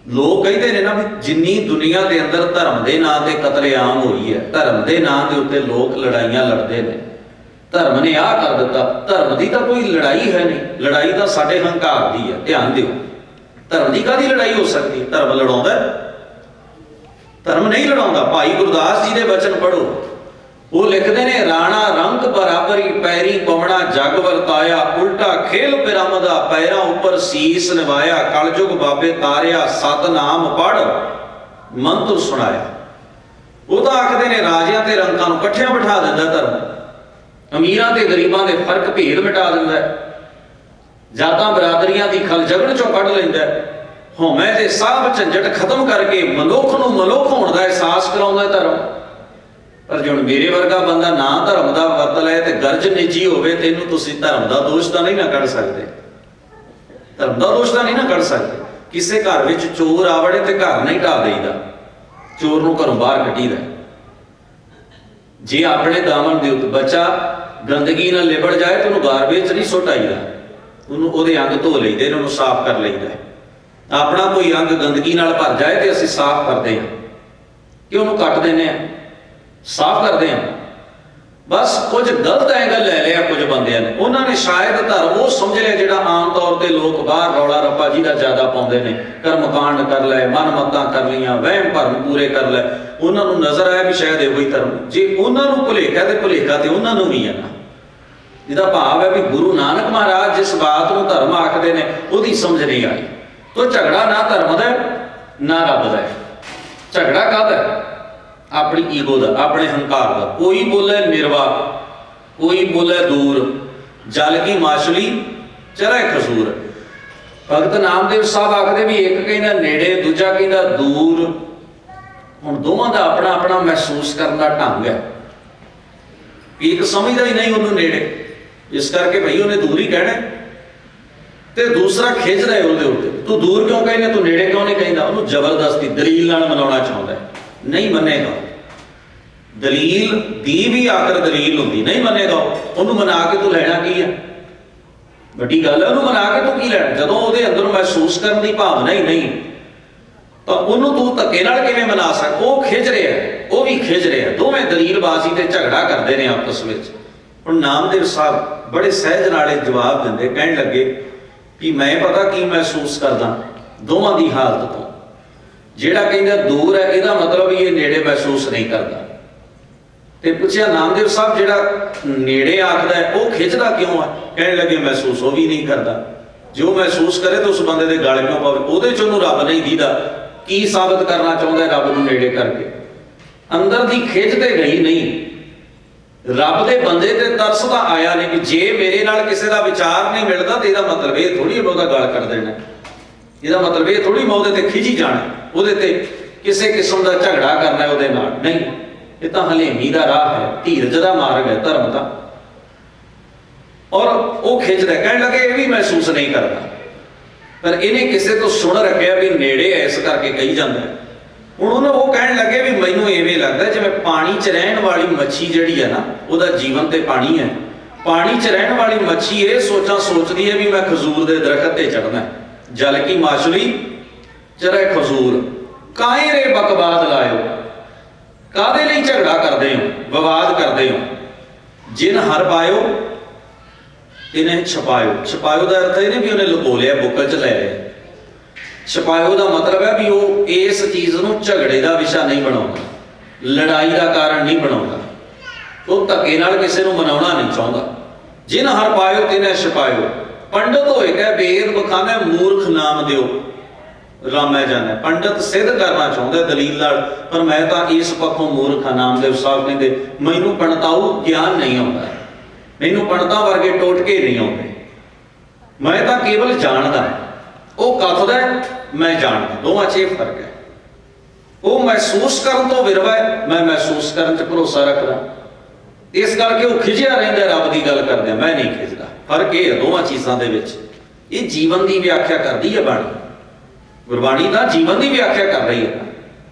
A: ਲੋਕ ਕਹਿੰਦੇ ਨੇ ਨਾ ਵੀ ਜਿੰਨੀ ਦੁਨੀਆ ਦੇ ਅੰਦਰ ਧਰਮ ਦੇ ਨਾਂ ਤੇ ਕਤਲੇਆਮ ਹੋਈ ਹੈ, ਧਰਮ ਦੇ ਨਾਂ ਦੇ ਉੱਤੇ ਲੋਕ ਲੜਾਈਆਂ ਲੜਦੇ ਨੇ, ਧਰਮ ਨੇ ਆਹ ਕਰ ਦਿੱਤਾ, ਧਰਮ ਦੀ ਤਾਂ ਕੋਈ ਲੜਾਈ ਹੈ ਨਹੀਂ, ਲੜਾਈ ਤਾਂ ਸਾਡੇ ਹੰਕਾਰ ਦੀ ਹੈ। ਧਿਆਨ ਦਿਓ, ਧਰਮ ਦੀ ਕਾਹਦੀ ਲੜਾਈ ਹੋ ਸਕਦੀ? ਧਰਮ ਲੜਾਉਂਦਾ? ਧਰਮ ਨਹੀਂ ਲੜਾਉਂਦਾ। ਭਾਈ ਗੁਰਦਾਸ ਜੀ ਦੇ ਬਚਨ ਪੜ੍ਹੋ, ਉਹ ਲਿਖਦੇ ਨੇ ਰਾਣਾ ਰੰਗ ਬਰਾਬਰੀ ਪੈਰੀ ਪਵਣਾ ਜਗ ਵਰਤਾਇਆ, ਉਲਟਾ ਖੇਲ ਪਿਰਮਦਾ ਪੈਰਾਂ ਉੱਪਰ ਸੀਸ ਨਿਵਾਇਆ, ਕਲਯੁਗ ਬਾਬੇ ਤਾਰਿਆ ਸਤਨਾਮ ਪੜ੍ਹ ਮੰਤਰ ਸੁਣਾਇਆ। ਉਹ ਤਾਂ ਆਖਦੇ ਨੇ ਰਾਜਿਆਂ ਤੇ ਰੰਕਾਂ ਨੂੰ ਇਕੱਠਿਆਂ ਬਿਠਾ ਦਿੰਦਾ ਧਰਮ, ਅਮੀਰਾਂ ਤੇ ਗਰੀਬਾਂ ਦੇ ਫਰਕ ਭੇਦ ਮਿਟਾ ਦਿੰਦਾ, ਜਾਤਾਂ ਬਰਾਦਰੀਆਂ ਦੀ ਖਲ ਜਗੜ ਚੋਂ ਕੱਢ ਲੈਂਦਾ, ਹਉਮੈ ਦੇ ਸਭ ਝੰਜਟ ਖਤਮ ਕਰਕੇ ਮਨੁੱਖ ਨੂੰ ਮਨੁੱਖ ਹੋਣ ਦਾ ਅਹਿਸਾਸ ਕਰਾਉਂਦਾ ਧਰਮ। ਪਰ ਜੇ ਹੁਣ ਮੇਰੇ ਵਰਗਾ ਬੰਦਾ ਨਾ ਧਰਮ ਦਾ ਵਰਤ ਲੈ ਤੇ ਗਰਜ ਨਿੱਜੀ ਹੋਵੇ, ਤੈਨੂੰ ਤੁਸੀਂ ਧਰਮ ਦਾ ਦੋਸ਼ ਤਾਂ ਨਹੀਂ ਨਾ ਕੱਢ ਸਕਦੇ, ਧਰਮ ਦਾ ਦੋਸ਼ ਤਾਂ ਨਹੀਂ ਨਾ ਕੱਢ ਸਕਦੇ। ਕਿਸੇ ਘਰ ਵਿੱਚ ਚੋਰ ਆਵੜੇ ਤੇ ਘਰ ਨਹੀਂ ਢਾ ਦੇਈਦਾ, ਚੋਰ ਨੂੰ ਘਰੋਂ ਬਾਹਰ ਕੱਢੀਦਾ। ਜੇ ਆਪਣੇ ਦਾਮਨ ਦੇ ਉੱਤੇ ਬੱਚਾ ਗੰਦਗੀ ਨਾਲ ਲਿਬੜ ਜਾਏ ਤਾਂ ਉਹਨੂੰ ਗਾਰਬੇਜ ਨਹੀਂ ਸੁੱਟ ਆਈਦਾ, ਉਹਨੂੰ ਉਹਦੇ ਅੰਗ ਧੋ ਲਈਦੇ, ਉਹਨੂੰ ਸਾਫ਼ ਕਰ ਲਈਦਾ। ਆਪਣਾ ਕੋਈ ਅੰਗ ਗੰਦਗੀ ਨਾਲ ਭਰ ਜਾਏ ਤੇ ਅਸੀਂ ਸਾਫ਼ ਕਰਦੇ ਹਾਂ ਕਿ ਉਹਨੂੰ ਕੱਟ ਦਿੰਦੇ ਹਾਂ, ਸਾਫ਼ ਕਰਦੇ ਹਾਂ। ਬਸ ਕੁਝ ਗਲਤ ਐਂਗਲ ਲੈ ਲਿਆ ਕੁਝ ਬੰਦਿਆਂ ਨੇ, ਉਹਨਾਂ ਨੇ ਸ਼ਾਇਦ ਧਰਮ ਉਹ ਸਮਝ ਲਿਆ ਜਿਹੜਾ ਆਮ ਤੌਰ ਤੇ ਲੋਕ ਬਾਹਰ ਰੌਲਾ ਰੱਪਾ ਜਿਹਦਾ ਜ਼ਿਆਦਾ ਪਾਉਂਦੇ ਨੇ, ਕਰਮਕਾਂਡ ਕਰ ਲੈ, ਮਨ ਮੱਤਾਂ ਕਰ ਲਈਆਂ, ਵਹਿਮ ਭਰਮ ਪੂਰੇ ਕਰ ਲੈ, ਉਹਨਾਂ ਨੂੰ ਨਜ਼ਰ ਆਇਆ ਵੀ ਸ਼ਾਇਦ ਇਹੋ ਹੀ ਧਰਮ। ਜੇ ਉਹਨਾਂ ਨੂੰ ਭੁਲੇਖਾ ਤੇ ਭੁਲੇਖਾ ਤੇ ਉਹਨਾਂ ਨੂੰ ਵੀ ਹੈ ਨਾ। ਜਿਹਦਾ ਭਾਵ ਹੈ ਵੀ ਗੁਰੂ ਨਾਨਕ ਮਹਾਰਾਜ ਜਿਸ ਬਾਤ ਨੂੰ ਧਰਮ ਆਖਦੇ ਨੇ ਉਹਦੀ ਸਮਝ ਨਹੀਂ ਆਈ। ਤੋ ਝਗੜਾ ਨਾ ਧਰਮ ਦਾ ਨਾ ਰੱਬ ਦਾ। ਝਗੜਾ ਕਾਹਦਾ? ਆਪਣੀ ਈਗੋ ਦਾ, ਆਪਣੇ ਹੰਕਾਰ ਦਾ। ਕੋਈ ਬੋਲੇ ਨਿਰਵਾ, ਕੋਈ ਬੋਲੇ ਦੂਰ, ਜਲ ਕੀ ਮਾਛਲੀ ਚਰੇ ਖਸੂਰ। ਭਗਤ ਨਾਮਦੇਵ ਸਾਹਿਬ ਆਖਦੇ ਵੀ ਇੱਕ ਕਹਿੰਦਾ ਨੇੜੇ, ਦੂਜਾ ਕਹਿੰਦਾ ਦੂਰ। ਹੁਣ ਦੋਵਾਂ ਦਾ ਆਪਣਾ ਆਪਣਾ ਮਹਿਸੂਸ ਕਰਨ ਦਾ ਢੰਗ ਹੈ। ਇੱਕ ਸਮਝਦਾ ਹੀ ਨਹੀਂ ਉਹਨੂੰ ਨੇੜੇ, ਇਸ ਕਰਕੇ ਭਈ ਉਹਨੇ ਦੂਰ ਹੀ ਕਹਿਣਾ, ਤੇ ਦੂਸਰਾ ਖਿੱਚਦਾ ਹੈ ਉਹਦੇ ਉੱਤੇ, ਤੂੰ ਦੂਰ ਕਿਉਂ ਕਹਿੰਦਾ, ਤੂੰ ਨੇੜੇ ਕਿਉਂ ਨਹੀਂ ਕਹਿੰਦਾ। ਉਹਨੂੰ ਜ਼ਬਰਦਸਤੀ ਦਲੀਲ ਨਾਲ ਮਨਾਉਣਾ ਚਾਹੁੰਦਾ ਹੈ, ਨਹੀਂ ਮੰਨੇਗਾ। ਦਲੀਲ ਦੀ ਵੀ ਆਖਰ ਦਲੀਲ ਹੁੰਦੀ, ਨਹੀਂ ਮੰਨੇਗਾ। ਉਹਨੂੰ ਮਨਾ ਕੇ ਤੂੰ ਲੈਣਾ ਕੀ ਹੈ? ਵੱਡੀ ਗੱਲ ਹੈ, ਉਹਨੂੰ ਮਨਾ ਕੇ ਤੂੰ ਕੀ ਲੈਣਾ? ਜਦੋਂ ਉਹਦੇ ਅੰਦਰ ਮਹਿਸੂਸ ਕਰਨ ਦੀ ਭਾਵਨਾ ਹੀ ਨਹੀਂ ਤਾਂ ਉਹਨੂੰ ਤੂੰ ਧੱਕੇ ਨਾਲ ਕਿਵੇਂ ਮਨਾ ਸਕ? ਉਹ ਖਿੱਚ ਰਿਹਾ, ਉਹ ਵੀ ਖਿੱਚ ਰਿਹਾ, ਦੋਵੇਂ ਦਲੀਲਬਾਜ਼ੀ ਤੇ ਝਗੜਾ ਕਰਦੇ ਨੇ ਆਪਸ ਵਿੱਚ। ਹੁਣ ਨਾਮਦੇਵ ਸਾਹਿਬ ਬੜੇ ਸਹਿਜ ਨਾਲੇ ਜਵਾਬ ਦਿੰਦੇ, ਕਹਿਣ ਲੱਗੇ ਕਿ ਮੈਂ ਪਤਾ ਕੀ ਮਹਿਸੂਸ ਕਰਦਾ ਦੋਵਾਂ ਦੀ ਹਾਲਤ ਤੋਂ। ਜਿਹੜਾ ਕਹਿੰਦਾ ਦੂਰ ਹੈ ਇਹਦਾ ਮਤਲਬ ਇਹ ਨੇੜੇ ਮਹਿਸੂਸ ਨਹੀਂ ਕਰਦਾ। ਤੇ ਪੁੱਛਿਆ ਨਾਮਦੇਵ ਸਾਹਿਬ ਜਿਹੜਾ ਨੇੜੇ ਆਖਦਾ ਹੈ ਉਹ ਖਿੱਚਦਾ ਕਿਉਂ ਹੈ? ਕਹਿਣ ਲੱਗੇ ਮਹਿਸੂਸ ਉਹ ਵੀ ਨਹੀਂ ਕਰਦਾ। ਜੋ ਮਹਿਸੂਸ ਕਰੇ ਤਾਂ ਉਸ ਬੰਦੇ ਦੇ ਗਲ ਕਿਉਂ ਪਵੇ? ਉਹਦੇ ਚ ਉਹਨੂੰ ਰੱਬ ਨਹੀਂ ਦੀਦਾ। ਕੀ ਸਾਬਤ ਕਰਨਾ ਚਾਹੁੰਦਾ ਰੱਬ ਨੂੰ ਨੇੜੇ ਕਰਕੇ? ਅੰਦਰ ਦੀ ਖਿੱਚ ਤੇ ਗਈ ਨਹੀਂ, ਰੱਬ ਦੇ ਬੰਦੇ ਤੇ ਤਰਸ ਤਾਂ ਆਇਆ ਨਹੀਂ ਕਿ ਜੇ ਮੇਰੇ ਨਾਲ ਕਿਸੇ ਦਾ ਵਿਚਾਰ ਨਹੀਂ ਮਿਲਦਾ ਤੇ ਇਹਦਾ ਮਤਲਬ ਇਹ ਥੋੜੀ ਉਹਦਾ ਗਲ ਕੱਢ ਦੇਣਾ, ਇਹਦਾ ਮਤਲਬ ਇਹ ਥੋੜੀ ਮੈਂ ਉਹਦੇ ਤੇ ਖਿੱਚੀ ਜਾਣਾ, ਉਹਦੇ ਤੇ ਕਿਸੇ ਕਿਸਮ ਦਾ ਝਗੜਾ ਕਰਨਾ ਉਹਦੇ ਨਾਲ। ਨਹੀਂ, ਇਹ ਤਾਂ ਹਲੇਮੀ ਦਾ ਰਾਹ ਹੈ, ਧੀਰਜ ਦਾ ਮਾਰਗ ਹੈ ਧਰਮ ਦਾ। ਔਰ ਉਹ ਖਿੱਚਦਾ, ਕਹਿਣ ਲੱਗੇ ਇਹ ਵੀ ਮਹਿਸੂਸ ਨਹੀਂ ਕਰਦਾ, ਪਰ ਇਹਨੇ ਕਿਸੇ ਤੋਂ ਸੁਣ ਰੱਖਿਆ ਵੀ ਨੇੜੇ ਐ, ਇਸ ਕਰਕੇ ਕਹੀ ਜਾਂਦਾ। ਹੁਣ ਉਹਨੂੰ ਉਹ ਕਹਿਣ ਲੱਗੇ ਵੀ ਮੈਨੂੰ ਇਵੇਂ ਲੱਗਦਾ ਜਿਵੇਂ ਪਾਣੀ 'ਚ ਰਹਿਣ ਵਾਲੀ ਮੱਛੀ ਜਿਹੜੀ ਹੈ ਨਾ, ਉਹਦਾ ਜੀਵਨ ਤੇ ਪਾਣੀ ਹੈ, पानी च रहने वाली मच्छी ये सोचा सोचती है भी मैं खजूर के दरखत ते चढ़ना, जल की माछली चरे खजूर। काहे रे बकवाद लायो, कादे लिए झगड़ा करते हो, विवाद करते हो। जिन हर पायो इन्हें छपायो। छपायो का अर्थ है भी उन्हें लुको लिया, बुकल च लै लिया। छपायो का मतलब है भी वो इस चीज़ को झगड़े का विषय नहीं बनाता, लड़ाई का कारण नहीं बनाता, वो धक्के नाल किसी को मनाउणा नहीं चाहता। जिन हर पायो तिन्हें छपायो। पंडित होए कह वेद बखाने मूर्ख नाम दियो, रामै जाने। पंडित सिद्ध करना चाहते दलील नाल, पर मैं तो इस पक्षों मूर्ख हाँ। नामदेव साहब कहते मैनू पंडिताऊ ज्ञान नहीं आता, मैनू पंडितां वर्गे टोटके नहीं आते, मैं तो केवल जानदा। वो कथदा मैं जानदा, दोवां च इह फर्क है। वो महसूस करन तो विरवा है, मैं महसूस करन च भरोसा रखदा। इस करके वो खिजिया रहिंदा रब की गल करदे, मैं नहीं खिजदा। फर्क ये है दोवां चीज़ां दे विच। ये जीवन की व्याख्या करती है बाणी। गुरबाणी का जीवन की व्याख्या कर रही है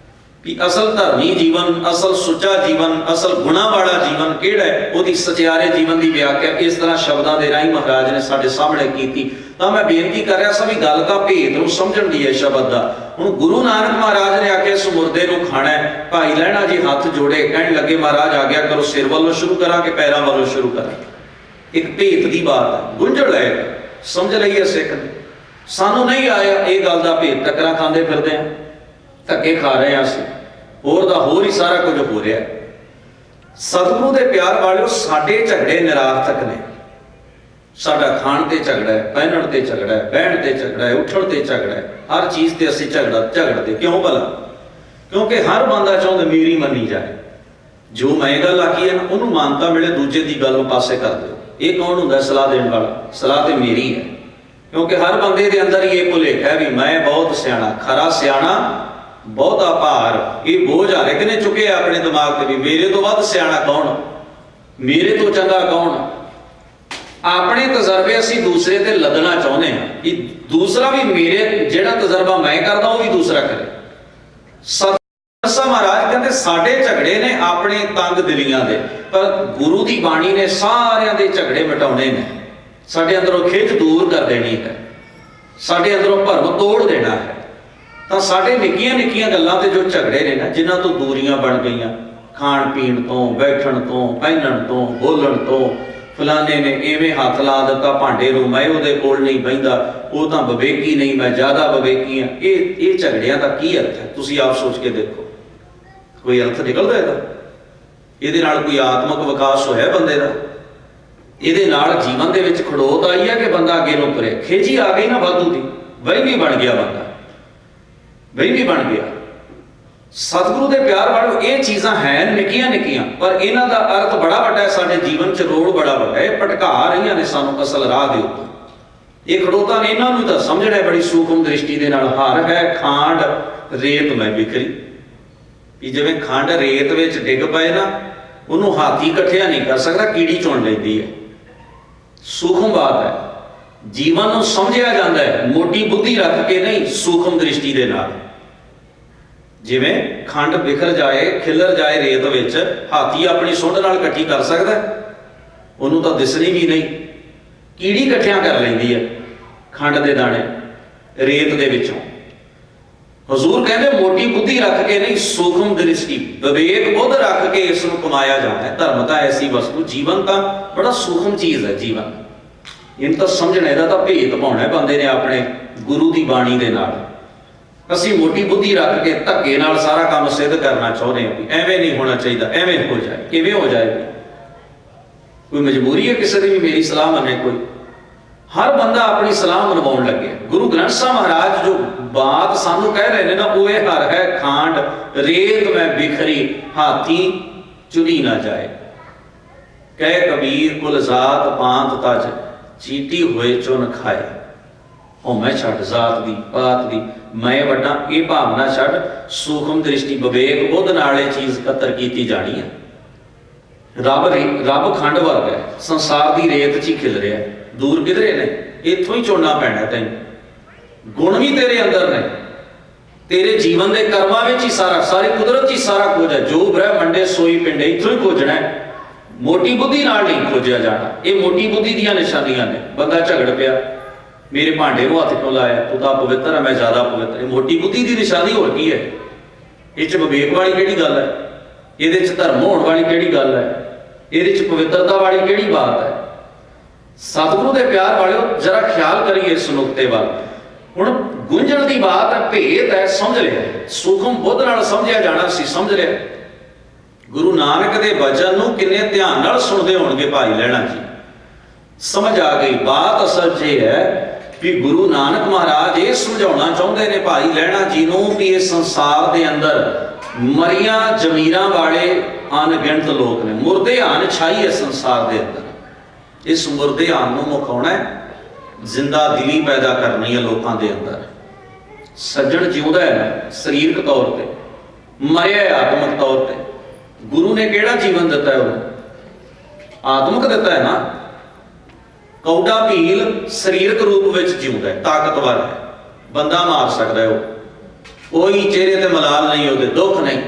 A: कि असल धर्मी जीवन, असल सुचा जीवन, असल गुणा वाला जीवन किहड़ा है, उसकी सचियारे जीवन की व्याख्या इस तरह शब्दों के राही महाराज ने साडे सामने की। तो मैं बेनती कर रहा सा भी गल का भेद नूं समझण दी है शब्द का। हुण गुरु नानक महाराज ने आख्या इस मुर्दे नूं खाना है। भाई लहणा जी हाथ जोड़े कहण लगे महाराज आग्या करो, सिर वालों शुरू करा कि पैरों वालों शुरू करा। एक भेद की बात है, गुंझल है, समझ लईए सिख ने। सानू नहीं आया ये गल का भेद, टक्करां खांदे फिरदे हैं, धक्के खा रहे हैं असीं, होर दा होर ही सारा कुछ हो रहा है। सतगुरु के प्यार वालों साडे झगड़े निरार्थक ने। साडा खाण ते झगड़ा है, पहनण ते झगड़ा है, बहन ते झगड़ा है, उठण ते झगड़ा है, हर चीज़ ते असीं झगड़ते क्यों भला? क्योंकि हर बंदा चाहुंदा मेरी मन्नी जाए। जो मैं गल आखी है ना उन्होंने मानता मिले, दूजे की गल पासे कर दो। ये कौन हुंदा सलाह देने वाला? सलाह तो मेरी है, क्योंकि हर बंदे के अंदर ये भुलेखा है भी मैं बहुत सियाणा। खरा सियाणा बहुता भार, ये बोझ आ रहे किने चुके अपने दिमाग से भी मेरे तो वध सियाणा कौन, मेरे तो चंगा कौन। अपने तजर्बे असीं दूसरे ते लदना चाहुंदे हां कि दूसरा भी मेरे जिहड़ा तजर्बा मैं करदा वो भी दूसरा करे। सतगुरु महाराज कहते साडे झगड़े ने अपने तंग दिलियां दे, पर गुरु की बाणी ने सारियां दे झगड़े मिटाउणे ने। साडे अंदरों खिच दूर कर देनी है, साडे अंदरों भरम तोड़ देना है। तो साडे निक्कियां निक्कियां गल्लां ते जो झगड़े ने ना, जिन्हां तो दूरियां बन गईयां, खाण पीण तो, बैठण तो, पहनण तो, बोलण तो, फलाने ने इवें हाथ ला दिता भांडे नूं, मैं उहदे कोल नहीं बहिंदा, वो तां विवेकी नहीं, मैं ज़्यादा विवेकी हाँ। ये झगड़ियां दा की अर्थ है? तुसीं आप सोच के देखो, कोई अर्थ निकलदा इहदा? इहदे नाल कोई आत्मक विकास होया बंदे दा? इहदे नाल जीवन दे विच खड़ोत आई है कि बंदा अगे नूं तुरे? खिजी आ गई ना वाधू दी, वही बन गया बंदा, वही बन गया। सतगुरु के प्यार वालों ये चीज़ां हैं निक्कियां निक्कियां, पर इन्हां दा अर्थ बड़ा वड्डा है। साडे जीवन च रोड़ बड़ा वड्डा है, भटका रही ने सानू असल राह दे उत्ते। ये खड़ोता ने इन्हां नूं तां समझना है बड़ी सूखम दृष्टि दे नाल। हर है खांड रेत मैं बिखरी, कि जिवें खंड रेत विच डिग पए ना, उन्होंने हाथी इकट्ठिया नहीं कर सकता, कीड़ी चुन लैंदी है। सूखम बात है, जीवन को समझिया जाता है मोटी बुद्धि रख के नहीं, सूखम दृष्टि के नाल। जिवें खंड बिखर जाए, खिलर जाए रेत विच, हाथी अपनी सुंड नाल इकट्ठी कर सकता है? उन्होंने तो दिसनी भी नहीं, कीड़ी इकट्ठिया कर लैंदी है खंड के दाने रेत दे विचों। हजूर कहते मोटी बुद्धि रख के नहीं, सूक्ष्म दृष्टि विवेक बुद्ध रख के इसको कमाया जाता है। धर्म का ऐसी वस्तु, जीवन का बड़ा सूक्ष्म चीज है। जीवन इन तो समझना, इहदा तां भेद पाउणा है बंदे ने अपने गुरु की बाणी दे नाल। असीं मोटी बुद्धि रख के धक्के नाल सारा काम सिद्ध करना चाहते हैं, एवें नहीं होना चाहिए, एवें हो जाए। किवें हो जाए? कोई मजबूरी है किसी की भी मेरी सलाह मने? कोई हर बंदा अपनी सलाह मनवाउण लगे। गुरु ग्रंथ साहब महाराज जो बात सानू कह रहे हैं ना, वो हर है खांड रेत में बिखरी, हाथी चुनी ना जाए। कह कबीर कुल जात पांत तज, चीटी हुए चुन खाए। ओ मैं छड़ जात दी पात दी, मैं वड्डा, ये भावना छड़, सूक्ष्म दृष्टि विवेक बुद्ध नाल ये चीज कतर की जानी है। रब खंड वर्ग है, संसार की रेत च ही खिल रहा है। दूर किधरे ने? इत्थों ही चुनना पैना तैन। गुण भी तेरे अंदर ने, तेरे जीवन के कर्मां विच ही सारा, सारी कुदरत ही सारा कुछ है। जो ब्रह्मंडे सोई पिंडे, इत्थों ही खोजना है। ਮੋਟੀ ਬੁੱਧੀ ਨਾਲ ਨਹੀਂ ਖੋਜਿਆ ਜਾਣਾ। ਇਹ ਮੋਟੀ ਬੁੱਧੀ ਦੀਆਂ ਨਿਸ਼ਾਨੀਆਂ ਨੇ। ਬੰਦਾ ਝਗੜ ਪਿਆ, ਮੇਰੇ ਭਾਂਡੇ ਨੂੰ ਹੱਥ ਕਿਉਂ ਲਾਇਆ, ਤੂੰ ਤਾਂ ਪਵਿੱਤਰ ਹੈ, ਮੈਂ ਜ਼ਿਆਦਾ ਪਵਿੱਤਰ। ਇਹ ਮੋਟੀ ਬੁੱਧੀ ਦੀ ਨਿਸ਼ਾਨੀ ਹੋਰ ਕੀ ਹੈ? ਇਹ 'ਚ ਵਿਵੇਕ ਵਾਲੀ ਕਿਹੜੀ ਗੱਲ ਹੈ? ਇਹਦੇ 'ਚ ਧਰਮ ਹੋਣ ਵਾਲੀ ਕਿਹੜੀ ਗੱਲ ਹੈ? ਇਹਦੇ 'ਚ ਪਵਿੱਤਰਤਾ ਵਾਲੀ ਕਿਹੜੀ ਬਾਤ ਹੈ? ਸਤਿਗੁਰੂ ਦੇ ਪਿਆਰ ਵਾਲਿਓ, ਜਰਾ ਖਿਆਲ ਕਰੀਏ ਇਸ ਨੁਕਤੇ ਵੱਲ। ਹੁਣ ਗੁੰਝਣ ਦੀ ਬਾਤ ਹੈ, ਭੇਤ ਹੈ, ਸਮਝ ਲਿਆ। ਸੂਖਮ ਬੁੱਧ ਨਾਲ ਸਮਝਿਆ ਜਾਣਾ ਸੀ, ਸਮਝ ਲਿਆ। ਗੁਰੂ ਨਾਨਕ ਦੇ ਵਚਨ ਨੂੰ ਕਿੰਨੇ ਧਿਆਨ ਨਾਲ ਸੁਣਦੇ ਹੋਣਗੇ ਭਾਈ ਲਹਿਣਾ ਜੀ। ਸਮਝ ਆ ਗਈ ਬਾਤ। ਅਸਲ 'ਚ ਇਹ ਹੈ ਵੀ ਗੁਰੂ ਨਾਨਕ ਮਹਾਰਾਜ ਇਹ ਸਮਝਾਉਣਾ ਚਾਹੁੰਦੇ ਨੇ ਭਾਈ ਲਹਿਣਾ ਜੀ ਨੂੰ ਵੀ ਇਸ ਸੰਸਾਰ ਦੇ ਅੰਦਰ ਮਰੀਆਂ ਜ਼ਮੀਰਾਂ ਵਾਲੇ ਅਣਗਿਣਤ ਲੋਕ ਨੇ। ਮੁਰਦੇ ਹਾਨ ਛਾਈ ਹੈ ਸੰਸਾਰ ਦੇ ਅੰਦਰ। ਇਸ ਮੁਰਦੇ ਹਾਨ ਨੂੰ ਮੁਕਾਉਣਾ ਹੈ, ਜ਼ਿੰਦਾ ਦਿਲੀ ਪੈਦਾ ਕਰਨੀ ਹੈ ਲੋਕਾਂ ਦੇ ਅੰਦਰ। ਸੱਜਣ ਜਿਉਂਦਾ ਹੈ ਸਰੀਰਕ ਤੌਰ ਤੇ, ਮਰਿਆ ਹੈ ਆਤਮਿਕ ਤੌਰ ਤੇ। ਗੁਰੂ ਨੇ ਕਿਹੜਾ ਜੀਵਨ ਦਿੱਤਾ ਹੈ? ਉਹਨੂੰ ਆਤਮਿਕ ਦਿੱਤਾ ਹੈ ਨਾ। ਕੌਡਾ ਭੀਲ ਸਰੀਰਕ ਰੂਪ ਵਿੱਚ ਜਿਉਂਦਾ ਹੈ, ਤਾਕਤਵਰ ਹੈ, ਬੰਦਾ ਮਾਰ ਸਕਦਾ ਹੈ। ਉਹ ਕੋਈ ਚਿਹਰੇ ਤੇ ਮਲਾਲ ਨਹੀਂ, ਉਹਦੇ ਦੁੱਖ ਨਹੀਂ,